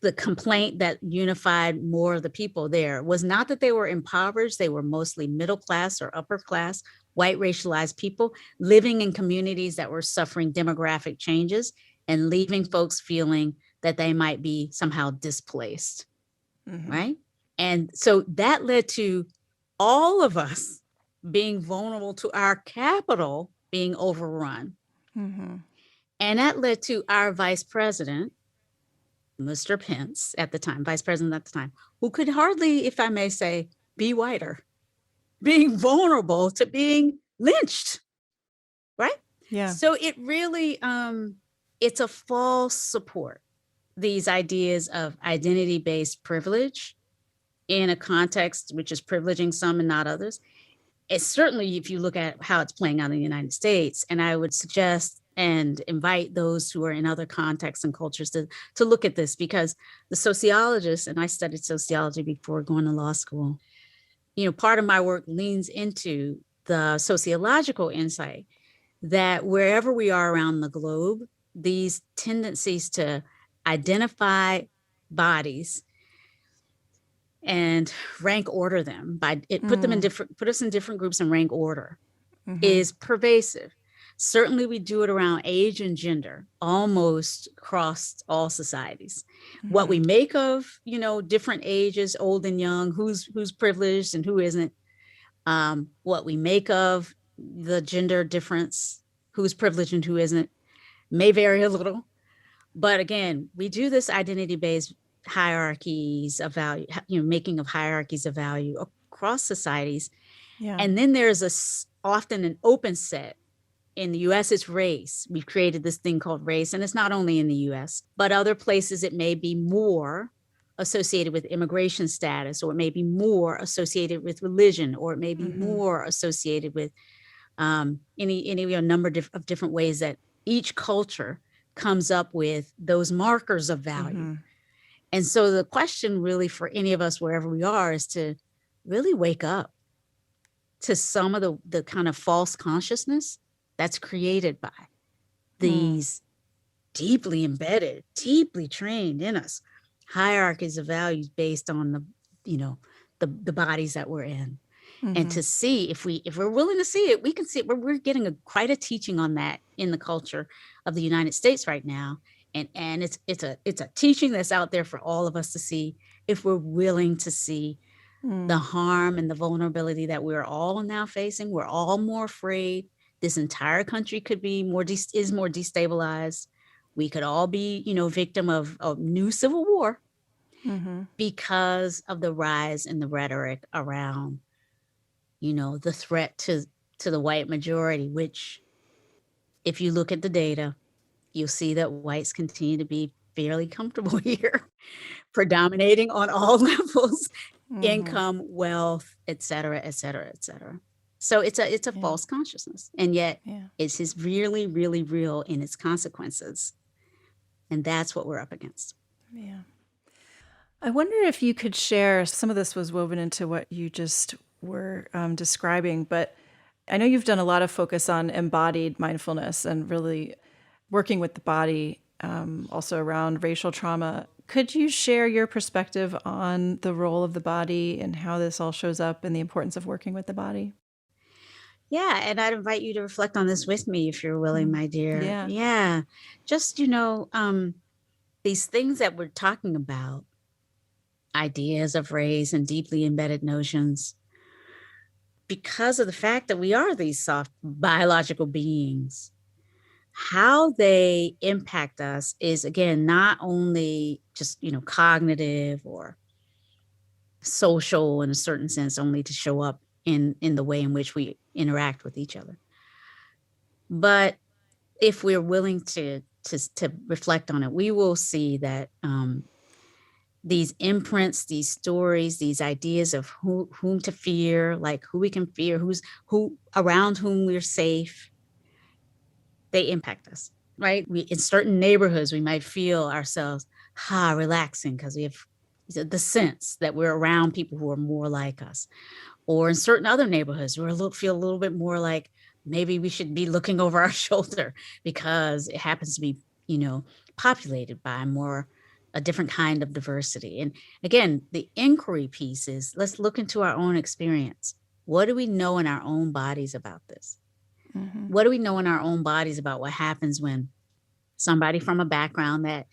the complaint that unified more of the people there was not that they were impoverished. They were mostly middle class or upper class, white racialized people living in communities that were suffering demographic changes and leaving folks feeling that they might be somehow displaced, right? And so that led to all of us being vulnerable to our capital being overrun. And that led to our vice president, Mr. Pence at the time, vice president at the time, who could hardly, if I may say, be whiter, being vulnerable to being lynched, right? Yeah. So it really, it's a false support, these ideas of identity-based privilege in a context which is privileging some and not others. It's certainly, if you look at how it's playing out in the United States, and I would suggest and invite those who are in other contexts and cultures to look at this, because the sociologists, and I studied sociology before going to law school, part of my work leans into the sociological insight that wherever we are around the globe, these tendencies to identify bodies and rank order them put us in different groups and rank order is pervasive. Certainly we do it around age and gender, almost across all societies. What we make of, different ages, old and young, who's privileged and who isn't, what we make of the gender difference, who's privileged and who isn't, may vary a little. But again, we do this identity-based hierarchies of value, making of hierarchies of value across societies. Yeah. And then there's often an open set. In the US, it's race. We've created this thing called race, and it's not only in the US, but other places it may be more associated with immigration status, or it may be more associated with religion, or it may be more associated with any number of different ways that each culture comes up with those markers of value. And so the question really for any of us, wherever we are, is to really wake up to some of the kind of false consciousness that's created by these deeply embedded, deeply trained in us hierarchies of values based on the bodies that we're in. And to see if we're willing to see it, we can see it. We're getting quite a teaching on that in the culture of the United States right now. And it's a teaching that's out there for all of us to see if we're willing to see the harm and the vulnerability that we're all now facing. We're all more afraid this entire country could be is more destabilized. We could all be, victim of a new civil war because of the rise in the rhetoric around, the threat to the white majority, which if you look at the data, you'll see that whites continue to be fairly comfortable here, predominating on all levels, income, wealth, et cetera, et cetera, et cetera. So it's a false consciousness. And yet it's just really, really real in its consequences. And that's what we're up against. Yeah. I wonder if you could share, some of this was woven into what you just were describing, but I know you've done a lot of focus on embodied mindfulness and really working with the body, also around racial trauma. Could you share your perspective on the role of the body and how this all shows up and the importance of working with the body? Yeah. And I'd invite you to reflect on this with me if you're willing, my dear. Yeah. Yeah. Just, these things that we're talking about, ideas of race and deeply embedded notions, because of the fact that we are these soft biological beings, how they impact us is, again, not only just, cognitive or social in a certain sense, only to show up in the way in which we interact with each other. But if we're willing to reflect on it, we will see that these imprints, these stories, these ideas of whom to fear, like who we can fear, who around whom we're safe, they impact us, right? In certain neighborhoods, we might feel ourselves relaxing because we have the sense that we're around people who are more like us. Or in certain other neighborhoods, feel a little bit more like maybe we should be looking over our shoulder because it happens to be, populated by a different kind of diversity. And again, the inquiry piece is, let's look into our own experience. What do we know in our own bodies about this? What do we know in our own bodies about what happens when somebody from a background that,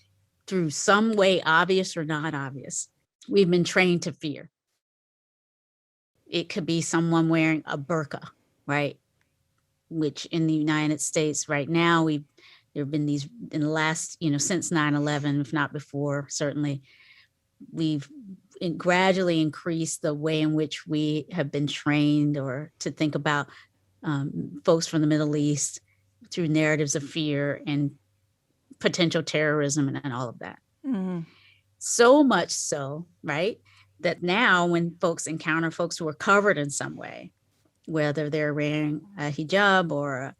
through some way, obvious or not obvious, we've been trained to fear? It could be someone wearing a burqa, right? Which in the United States right now, there have been these in the last, since 9/11, if not before, certainly, we've gradually increased the way in which we have been trained or to think about folks from the Middle East through narratives of fear and potential terrorism and all of that. So much so, right, that now when folks encounter folks who are covered in some way, whether they're wearing a hijab or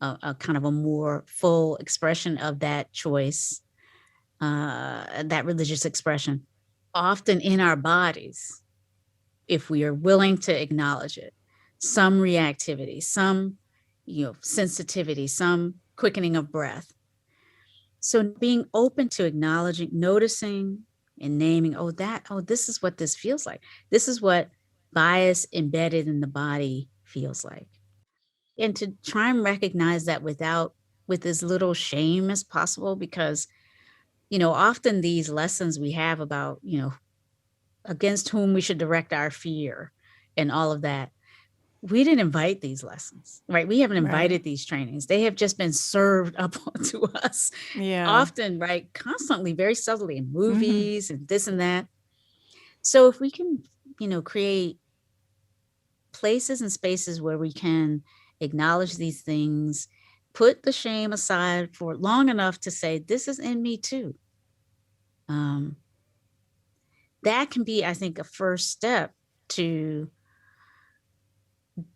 a kind of a more full expression of that choice, that religious expression, often in our bodies, if we are willing to acknowledge it, some reactivity, some, sensitivity, some quickening of breath. So being open to acknowledging, noticing, and naming, this is what this feels like. This is what bias embedded in the body feels like. And to try and recognize that with as little shame as possible, because, often these lessons we have about, against whom we should direct our fear and all of that, we didn't invite these lessons, right? We haven't invited these trainings. They have just been served up to us. Yeah. Often, right? Constantly, very subtly in movies and this and that. So if we can, create places and spaces where we can acknowledge these things, put the shame aside for long enough to say, this is in me too. That can be, I think, a first step to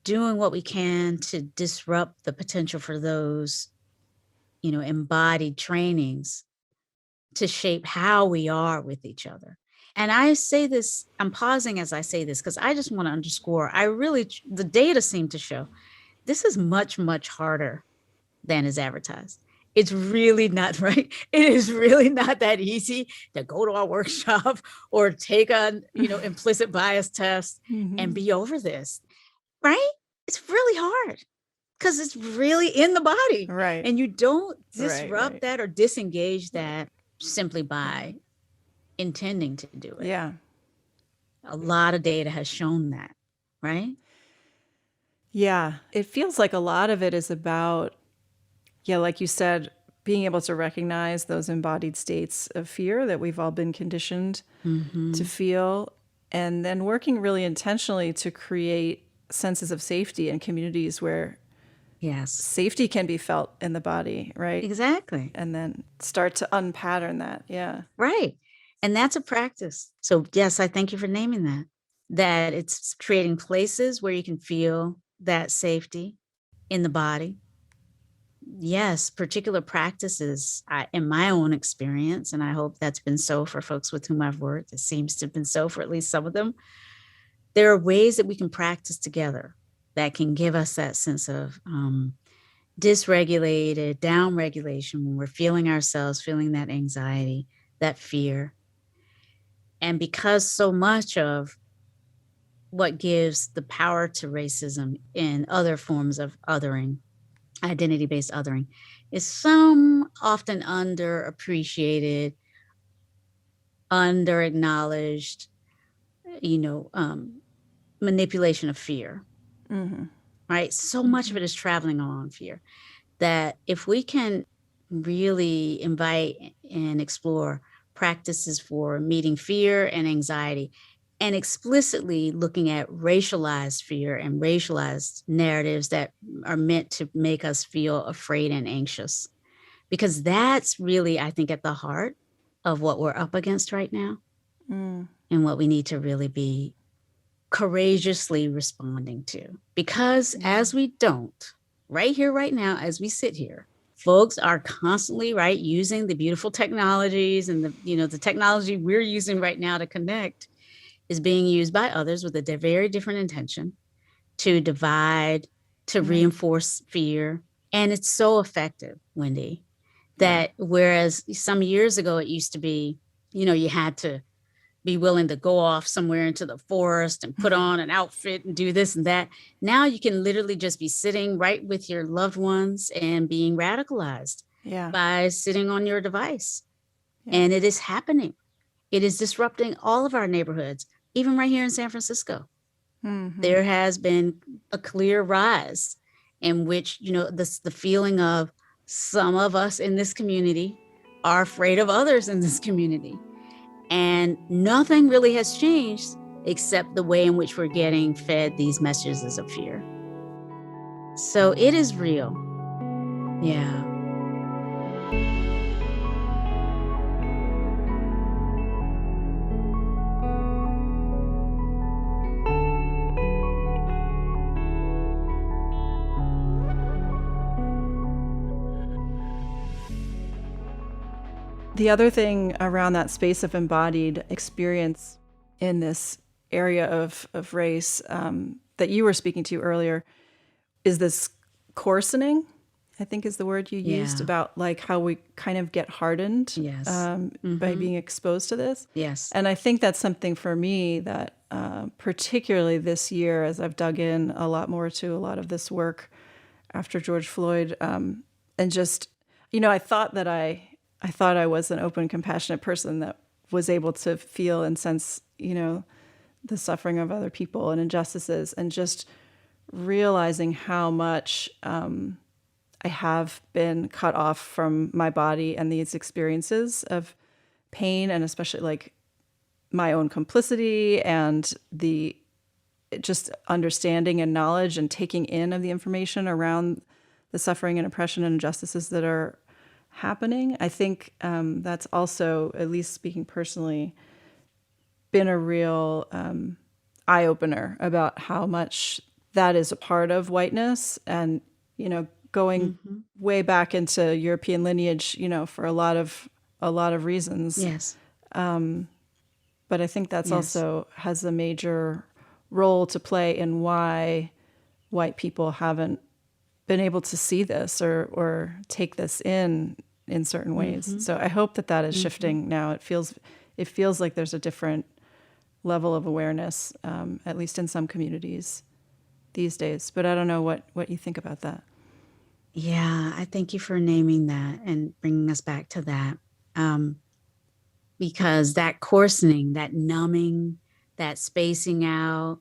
doing what we can to disrupt the potential for those, embodied trainings to shape how we are with each other. And I say this, I'm pausing as I say this because I just want to underscore, the data seem to show this is much, much harder than is advertised. It's really not, right? It is really not that easy to go to a workshop or take an, implicit bias test and be over this, right? It's really hard because it's really in the body. Right. And you don't disrupt that or disengage that simply by intending to do it. Yeah. A lot of data has shown that, right? Yeah. It feels like a lot of it is about, yeah, like you said, being able to recognize those embodied states of fear that we've all been conditioned to feel, and then working really intentionally to create senses of safety and communities where Yes, safety can be felt in the body, right? exactly. And then start to unpattern that. Yeah. Right. And that's a practice. So, yes, I thank you for naming that. That it's creating places where you can feel that safety in the body. Yes, particular practices, in my own experience, and I hope that's been so for folks with whom I've worked, it seems to have been so for at least some of them. There are ways that we can practice together that can give us that sense of dysregulated, down regulation when we're feeling ourselves, feeling that anxiety, that fear. And because so much of what gives the power to racism and other forms of othering, identity based othering, is some often underappreciated, under acknowledged, you know, manipulation of fear, right? So much of it is traveling along fear that if we can really invite and explore practices for meeting fear and anxiety and explicitly looking at racialized fear and racialized narratives that are meant to make us feel afraid and anxious, because that's really, I think, at the heart of what we're up against right now and what we need to really be courageously responding to. Because as we don't, right here, right now, as we sit here, folks are constantly, right, using the beautiful technologies and the technology we're using right now to connect is being used by others with a very different intention to divide, to reinforce fear. And it's so effective, Wendy, that whereas some years ago it used to be, you had to be willing to go off somewhere into the forest and put on an outfit and do this and that. Now you can literally just be sitting right with your loved ones and being radicalized Yeah. by sitting on your device. Yeah. And it is happening. It is disrupting all of our neighborhoods, even right here in San Francisco. There has been a clear rise in which, the feeling of some of us in this community are afraid of others in this community. And nothing really has changed except the way in which we're getting fed these messages of fear. So it is real. Yeah. The other thing around that space of embodied experience in this area of race that you were speaking to earlier is this coarsening, I think is the word you used, Yeah. about like how we kind of get hardened Yes. by being exposed to this. Yes. And I think that's something for me that particularly this year, as I've dug in a lot more to a lot of this work after George Floyd, and just, I thought I was an open, compassionate person that was able to feel and sense, the suffering of other people and injustices, and just realizing how much I have been cut off from my body and these experiences of pain, and especially like my own complicity and the just understanding and knowledge and taking in of the information around the suffering and oppression and injustices that are happening. I think that's also, at least speaking personally, been a real eye-opener about how much that is a part of whiteness, and going way back into European lineage, for a lot of reasons. Yes. But I think that's Yes. also has a major role to play in why white people haven't been able to see this or take this in certain ways. So I hope that is shifting now. It feels like there's a different level of awareness, at least in some communities these days. But I don't know what you think about that. Yeah. I thank you for naming that and bringing us back to that. Because that coarsening, that numbing, that spacing out,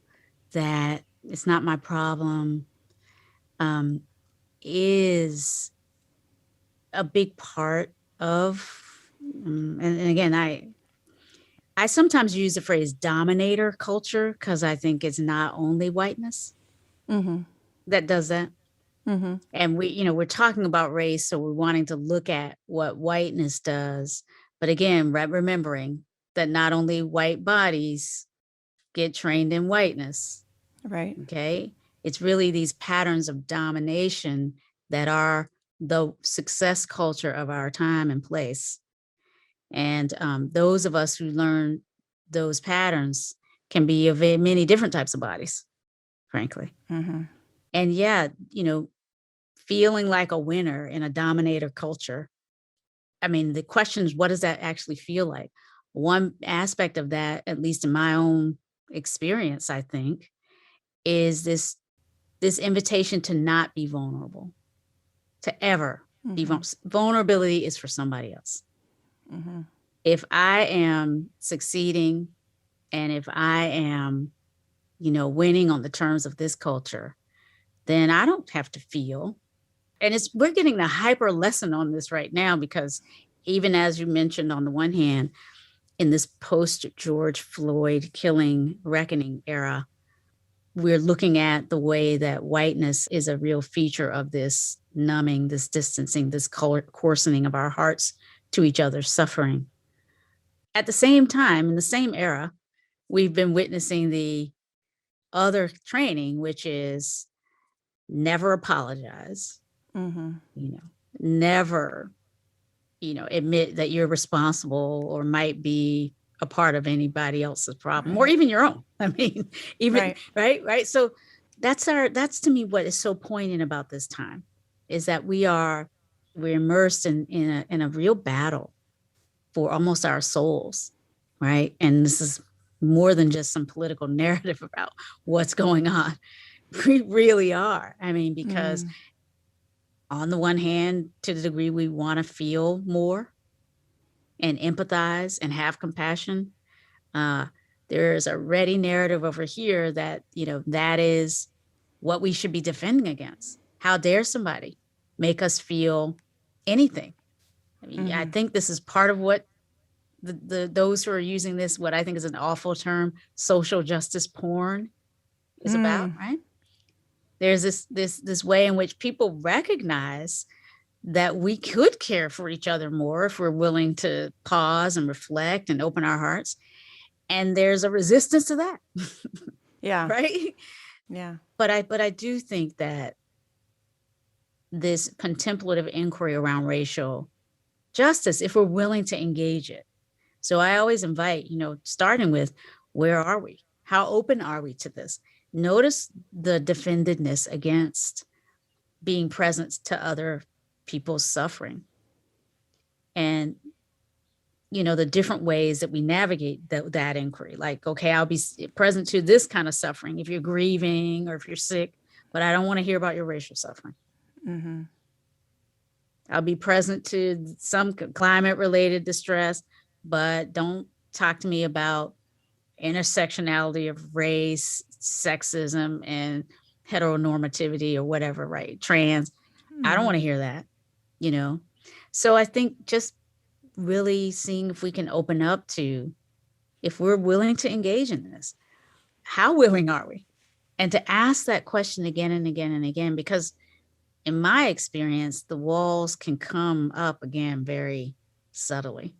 that it's not my problem, um, is a big part of, and again, I sometimes use the phrase dominator culture because I think it's not only whiteness that does that. And we're talking about race, so we're wanting to look at what whiteness does. But again, remembering that not only white bodies get trained in whiteness, Right. okay? It's really these patterns of domination that are the success culture of our time and place. And those of us who learn those patterns can be of many different types of bodies, frankly. And yeah, feeling like a winner in a dominator culture. I mean, the question is, what does that actually feel like? One aspect of that, at least in my own experience, I think, is this invitation to not be vulnerable, to ever be vulnerability is for somebody else. If I am succeeding and if I am, winning on the terms of this culture, then I don't have to feel. And we're getting a hyper lesson on this right now because even as you mentioned, on the one hand, in this post George Floyd killing reckoning era, we're looking at the way that whiteness is a real feature of this numbing, this distancing, this coarsening of our hearts to each other's suffering. At the same time, in the same era, we've been witnessing the other training, which is never apologize, never, admit that you're responsible or might be a part of anybody else's problem or even your own. I mean, even right. So that's to me what is so poignant about this time is that we're immersed in a real battle for almost our souls, right? And this is more than just some political narrative about what's going on. We really are. I mean, because on the one hand, to the degree we want to feel more and empathize and have compassion, there's a ready narrative over here that, that is what we should be defending against. How dare somebody make us feel anything? I mean, I think this is part of what those who are using this, what I think is an awful term, social justice porn is about, right? There's this way in which people recognize that we could care for each other more if we're willing to pause and reflect and open our hearts. And there's a resistance to that. Yeah. Right? Yeah. But I do think that this contemplative inquiry around racial justice, if we're willing to engage it. So I always invite, starting with, where are we? How open are we to this? Notice the defendedness against being present to other people's suffering. And, the different ways that we navigate that inquiry. Like, okay, I'll be present to this kind of suffering if you're grieving or if you're sick, but I don't want to hear about your racial suffering. I'll be present to some climate-related distress, but don't talk to me about intersectionality of race, sexism, and heteronormativity or whatever, right? Trans. I don't want to hear that, So I think just really seeing if we can open up to, if we're willing to engage in this, how willing are we? And to ask that question again and again and again, because in my experience, the walls can come up again very subtly,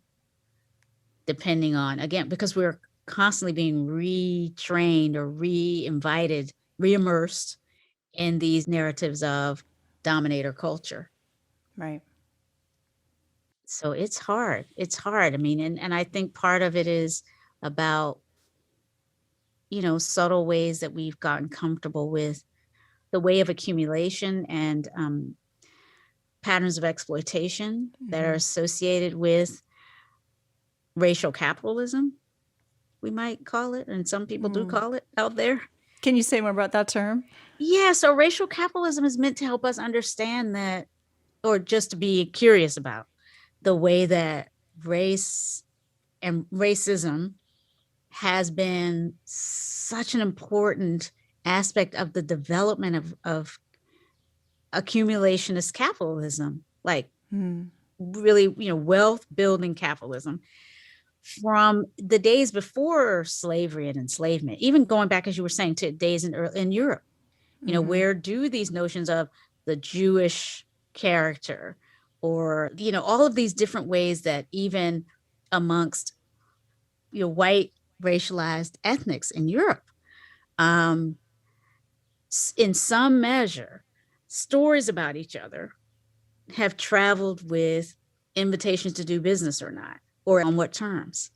depending on, again, because we're constantly being retrained or re-invited, re-immersed in these narratives of dominator culture. Right. So it's hard. It's hard. I mean, and I think part of it is about, subtle ways that we've gotten comfortable with the way of accumulation and patterns of exploitation that are associated with racial capitalism, we might call it, and some people do call it out there. Can you say more about that term? Yeah, so racial capitalism is meant to help us understand that, or just to be curious about the way that race and racism has been such an important aspect of the development of accumulationist capitalism, like really, wealth building capitalism from the days before slavery and enslavement, even going back, as you were saying, to days in Europe, where do these notions of the Jewish character or, all of these different ways that even amongst, white racialized ethnics in Europe, in some measure, stories about each other have traveled with invitations to do business or not, or on what terms.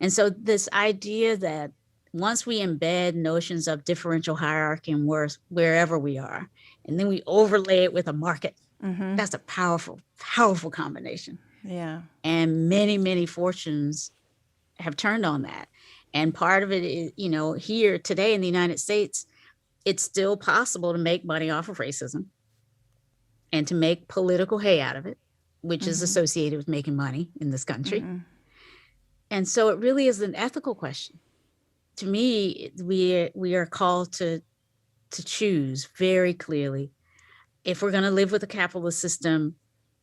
And so this idea that once we embed notions of differential hierarchy and worth wherever we are, and then we overlay it with a market, that's a powerful, powerful combination. Yeah. And many, many fortunes have turned on that. And part of it is, here today in the United States, it's still possible to make money off of racism and to make political hay out of it, which is associated with making money in this country. And so it really is an ethical question. To me, we are called to choose very clearly if we're going to live with a capitalist system,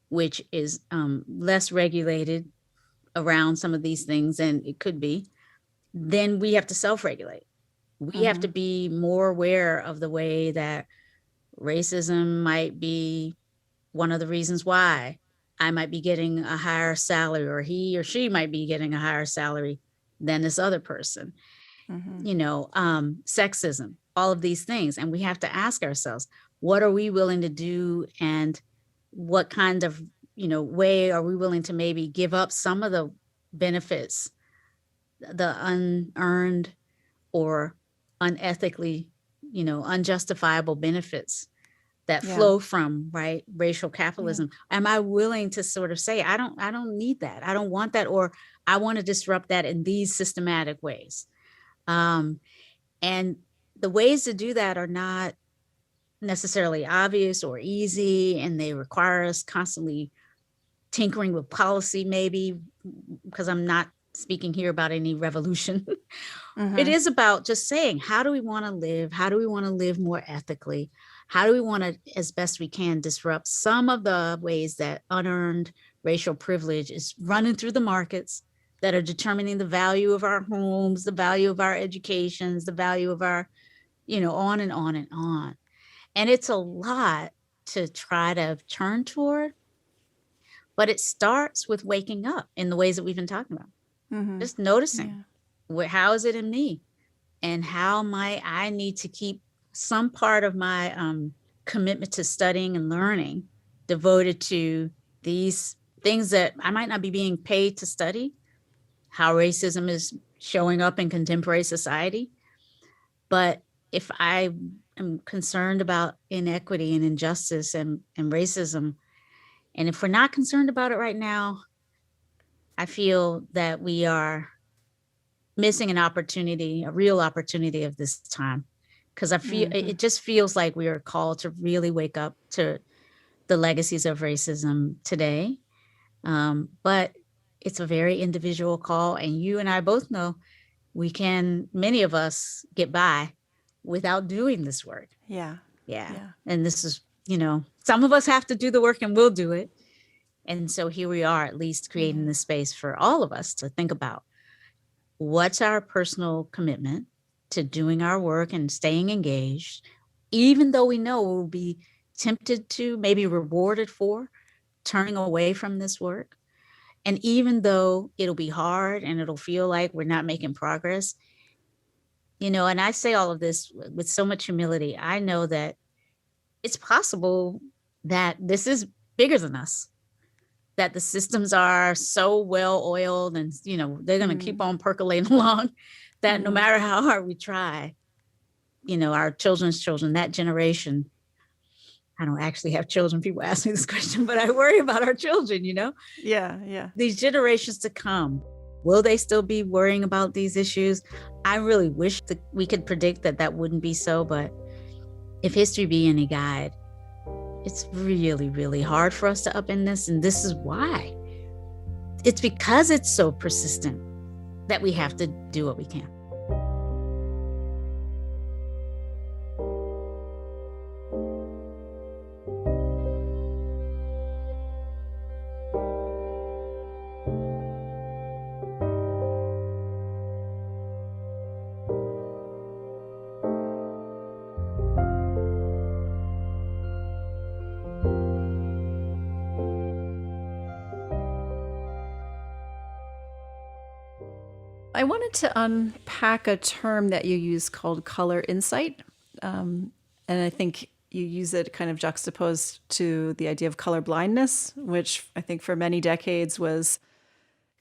which is less regulated around some of these things than it could be, then we have to self-regulate. We have to be more aware of the way that racism might be one of the reasons why I might be getting a higher salary, or he or she might be getting a higher salary than this other person. Sexism, all of these things. And we have to ask ourselves, what are we willing to do? And what kind of, way are we willing to maybe give up some of the benefits, the unearned or unethically, unjustifiable benefits that flow from racial capitalism. Am I willing to sort of say, I don't need that. I don't want that, or I want to disrupt that in these systematic ways. And the ways to do that are not necessarily obvious or easy, and they require us constantly tinkering with policy, maybe, because I'm not speaking here about any revolution. It is about just saying, how do we want to live? How do we want to live more ethically? How do we want to, as best we can, disrupt some of the ways that unearned racial privilege is running through the markets that are determining the value of our homes, the value of our educations, the value of our, on and on and on. And it's a lot to try to turn toward, but it starts with waking up in the ways that we've been talking about. Just noticing, how is it in me? And how might I need to keep some part of my commitment to studying and learning devoted to these things that I might not be being paid to study, how racism is showing up in contemporary society. But if I am concerned about inequity and injustice and racism, and if we're not concerned about it right now, I feel that we are missing an opportunity, a real opportunity of this time. Because I feel it just feels like we are called to really wake up to the legacies of racism today. But it's a very individual call. And you and I both know many of us get by without doing this work. Yeah. And this is, some of us have to do the work and we'll do it. And so here we are, at least creating the space for all of us to think about what's our personal commitment to doing our work and staying engaged, even though we know we'll be tempted to, maybe rewarded for turning away from this work. And even though it'll be hard and it'll feel like we're not making progress, and I say all of this with so much humility, I know that it's possible that this is bigger than us, that the systems are so well oiled and, they're going to keep on percolating along that no matter how hard we try, our children's children, that generation, I don't actually have children. People ask me this question, but I worry about our children, Yeah. These generations to come, will they still be worrying about these issues? I really wish that we could predict that wouldn't be so, but if history be any guide, it's really, really hard for us to upend this. And this is why. It's because it's so persistent that we have to do what we can. I wanted to unpack a term that you use called color insight. And I think you use it kind of juxtaposed to the idea of color blindness, which I think for many decades was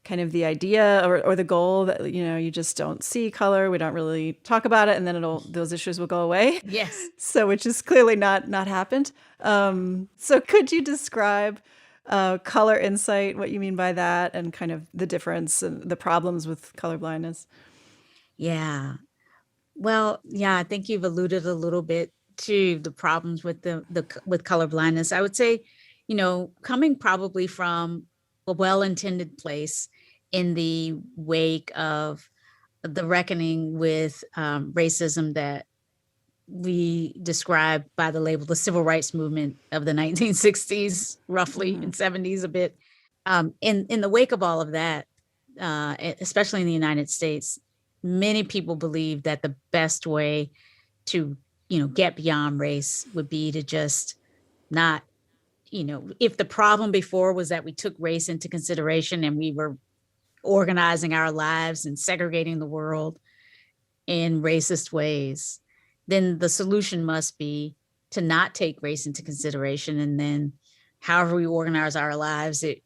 kind of the idea or the goal that, you just don't see color. We don't really talk about it. And then those issues will go away. Yes. So, which is clearly not happened. So could you describe color insight, what you mean by that, and kind of the difference and the problems with color blindness? Yeah. Well, yeah, I think you've alluded a little bit to the problems with with color blindness. I would say, coming probably from a well-intended place in the wake of the reckoning with racism that we describe by the label the civil rights movement of the 1960s, roughly, and 70s a bit. In the wake of all of that, especially in the United States, many people believe that the best way to, get beyond race would be to just not, if the problem before was that we took race into consideration and we were organizing our lives and segregating the world in racist ways, then the solution must be to not take race into consideration. And then however we organize our lives, it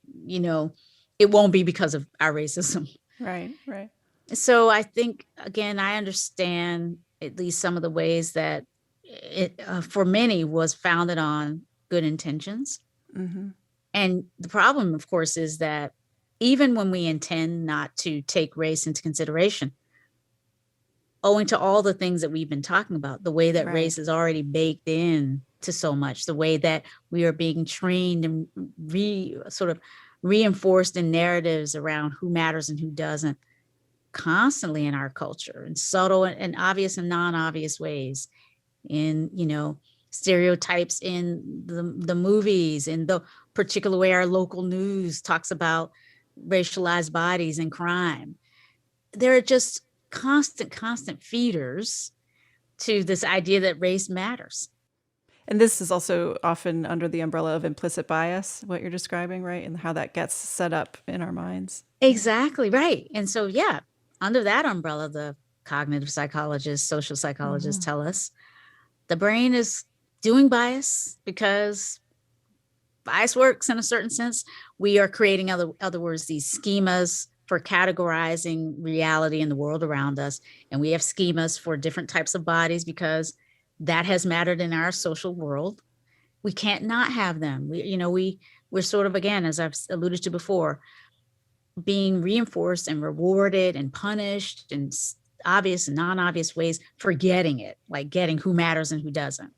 won't be because of our racism. Right, right. So I think, again, I understand at least some of the ways that it, for many, was founded on good intentions. Mm-hmm. And the problem, of course, is that even when we intend not to take race into consideration, owing to all the things that we've been talking about, the way that race is already baked in to so much, the way that we are being trained and sort of reinforced in narratives around who matters and who doesn't, constantly in our culture, in subtle and obvious and non-obvious ways, in stereotypes in the movies, in the particular way our local news talks about racialized bodies and crime. There are just constant feeders to this idea that race matters. And this is also often under the umbrella of implicit bias, what you're describing, right? And how that gets set up in our minds. Exactly, right. And so, yeah, under that umbrella, the cognitive psychologists, social psychologists tell us the brain is doing bias because bias works in a certain sense. We are creating, other words, these schemas for categorizing reality in the world around us. And we have schemas for different types of bodies because that has mattered in our social world. We can't not have them. We're sort of, again, as I've alluded to before, being reinforced and rewarded and punished in obvious and non-obvious ways for getting it, like getting who matters and who doesn't.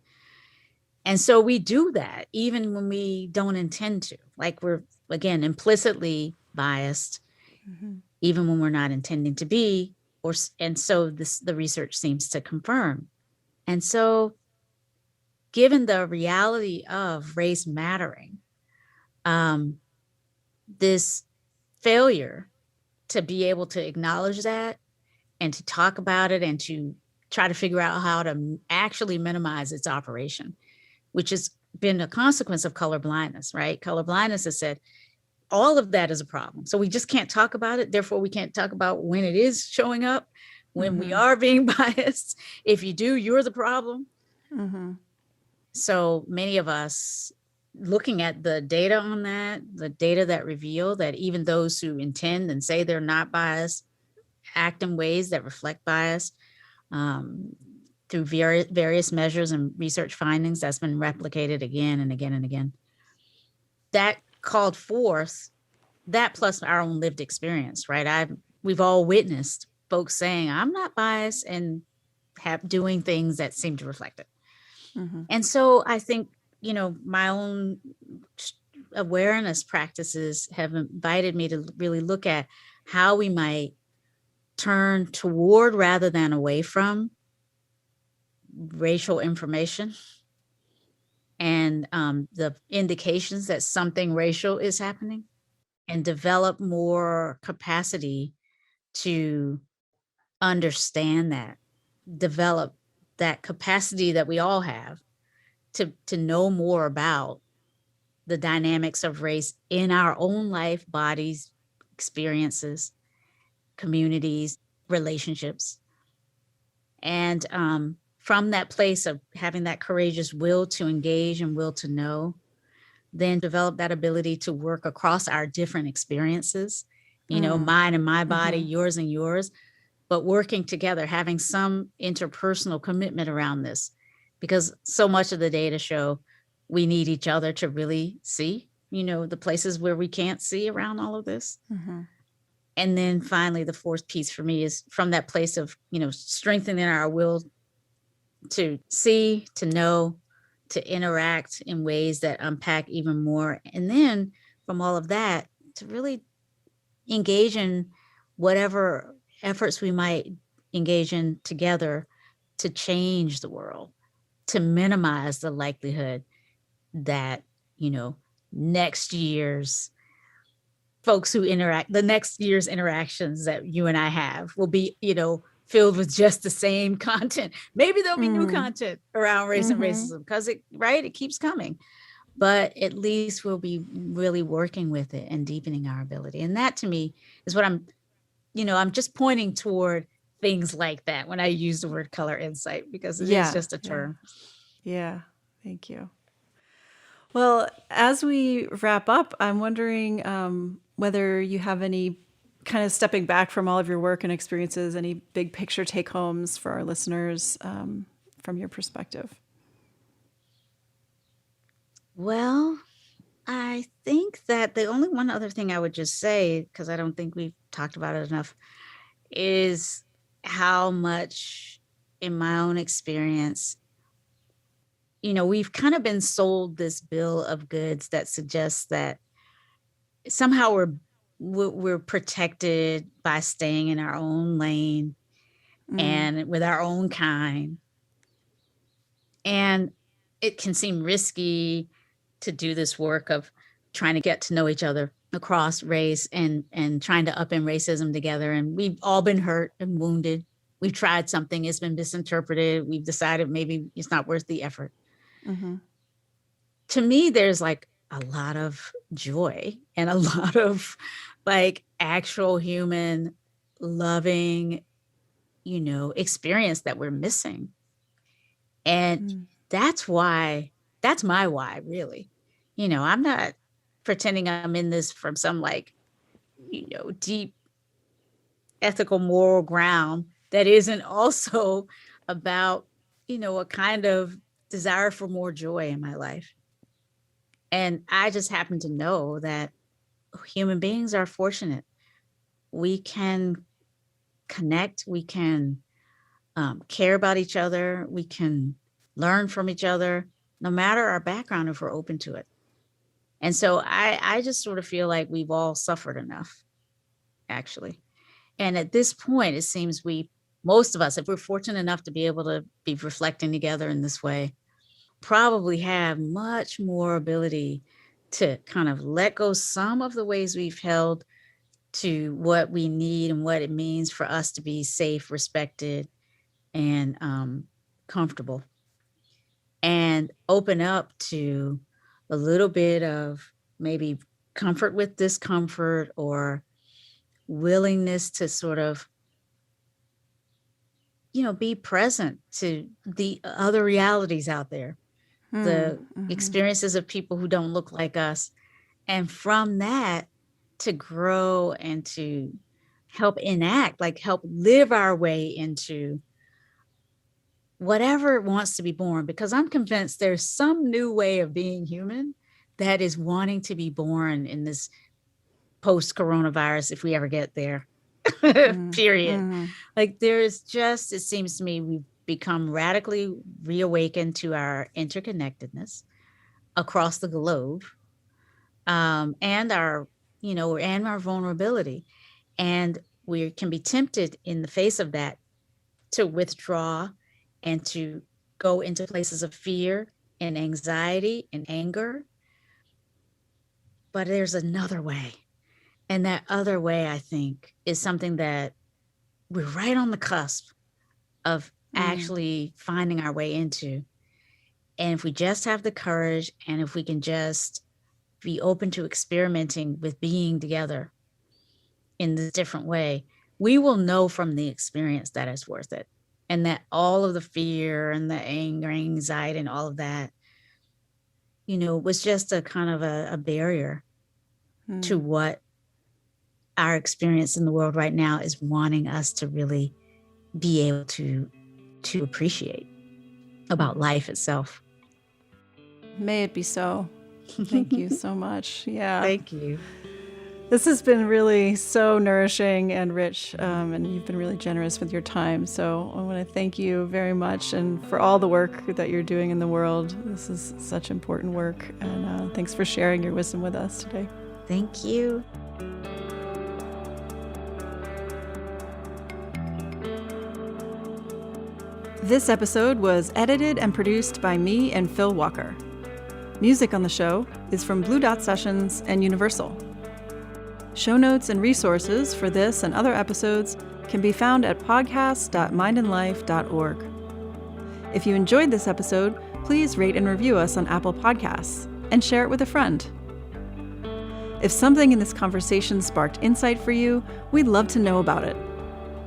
And so we do that even when we don't intend to, like we're, again, implicitly biased, even when we're not intending to be, and so the research seems to confirm. And so given the reality of race mattering, this failure to be able to acknowledge that and to talk about it and to try to figure out how to actually minimize its operation, which has been a consequence of color blindness, right? Color blindness has said all of that is a problem. So we just can't talk about it. Therefore, we can't talk about when it is showing up, when we are being biased. If you do, you're the problem. So many of us, looking at the data on that, the data that reveal that even those who intend and say they're not biased act in ways that reflect bias, through various measures and research findings that's been replicated again and again and again. That called forth that, plus our own lived experience, right? We've all witnessed folks saying, I'm not biased, and doing things that seem to reflect it. And so I think, my own awareness practices have invited me to really look at how we might turn toward rather than away from racial information and the indications that something racial is happening, and develop more capacity to understand that, develop that capacity that we all have to know more about the dynamics of race in our own life, bodies, experiences, communities, relationships. And from that place of having that courageous will to engage and will to know, then develop that ability to work across our different experiences, mine and my body, yours and yours, but working together, having some interpersonal commitment around this, because so much of the data show we need each other to really see, the places where we can't see around all of this. And then finally, the fourth piece for me is from that place of, strengthening our will to see, to know, to interact in ways that unpack even more. And then from all of that, to really engage in whatever efforts we might engage in together to change the world, to minimize the likelihood that, next year's folks who interact, the next year's interactions that you and I have will be, filled with just the same content. Maybe there'll be new content around race and racism because it keeps coming. But at least we'll be really working with it and deepening our ability. And that to me is what I'm just pointing toward things like that when I use the word color insight, because it is just a term. Yeah. Thank you. Well, as we wrap up, I'm wondering whether you have any kind of stepping back from all of your work and experiences, any big picture take homes for our listeners from your perspective. Well, I think that the only one other thing I would just say, because I don't think we've talked about it enough, is how much in my own experience, we've kind of been sold this bill of goods that suggests that somehow we're protected by staying in our own lane and with our own kind. And it can seem risky to do this work of trying to get to know each other across race and trying to upend racism together. And we've all been hurt and wounded. We've tried something, it's been misinterpreted. We've decided maybe it's not worth the effort. To me, there's like a lot of joy and a lot of like actual human loving, experience that we're missing. And that's my why, really. I'm not pretending I'm in this from some like, deep ethical moral ground that isn't also about, a kind of desire for more joy in my life. And I just happen to know that human beings are fortunate. We can connect, we can care about each other, we can learn from each other, no matter our background, if we're open to it. And so I just sort of feel like we've all suffered enough, actually. And at this point, it seems most of us, if we're fortunate enough to be able to be reflecting together in this way, probably have much more ability to kind of let go some of the ways we've held to what we need and what it means for us to be safe, respected, and comfortable, and open up to a little bit of maybe comfort with discomfort, or willingness to sort of, be present to the other realities out there, the experiences of people who don't look like us. And from that, to grow and to help enact, like help live our way into whatever wants to be born. Because I'm convinced there's some new way of being human that is wanting to be born in this post-coronavirus, if we ever get there, period. Like there's just, it seems to me, we've become radically reawakened to our interconnectedness across the globe, and our, and our vulnerability. And we can be tempted in the face of that to withdraw and to go into places of fear and anxiety and anger. But there's another way. And that other way, I think, is something that we're right on the cusp of actually finding our way into. And if we just have the courage, and if we can just be open to experimenting with being together in this different way, we will know from the experience that it's worth it. And that all of the fear and the anger, anxiety, and all of that, was just a kind of a barrier to what our experience in the world right now is wanting us to really be able to appreciate about life itself. May it be so. Thank you so much. Yeah. Thank you. This has been really so nourishing and rich, and you've been really generous with your time. So I want to thank you very much, and for all the work that you're doing in the world. This is such important work, and thanks for sharing your wisdom with us today. Thank you. This episode was edited and produced by me and Phil Walker. Music on the show is from Blue Dot Sessions and Universal. Show notes and resources for this and other episodes can be found at podcast.mindandlife.org. If you enjoyed this episode, please rate and review us on Apple Podcasts and share it with a friend. If something in this conversation sparked insight for you, we'd love to know about it.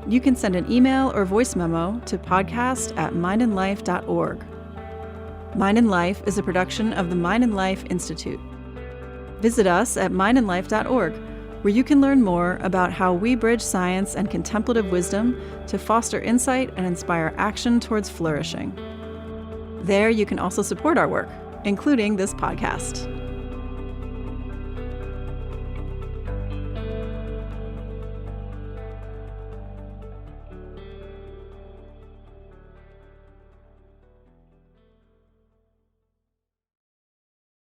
You can send an email or voice memo to podcast@mindandlife.org. Mind and Life is a production of the Mind and Life Institute. Visit us at mindandlife.org, where you can learn more about how we bridge science and contemplative wisdom to foster insight and inspire action towards flourishing. There you can also support our work, including this podcast.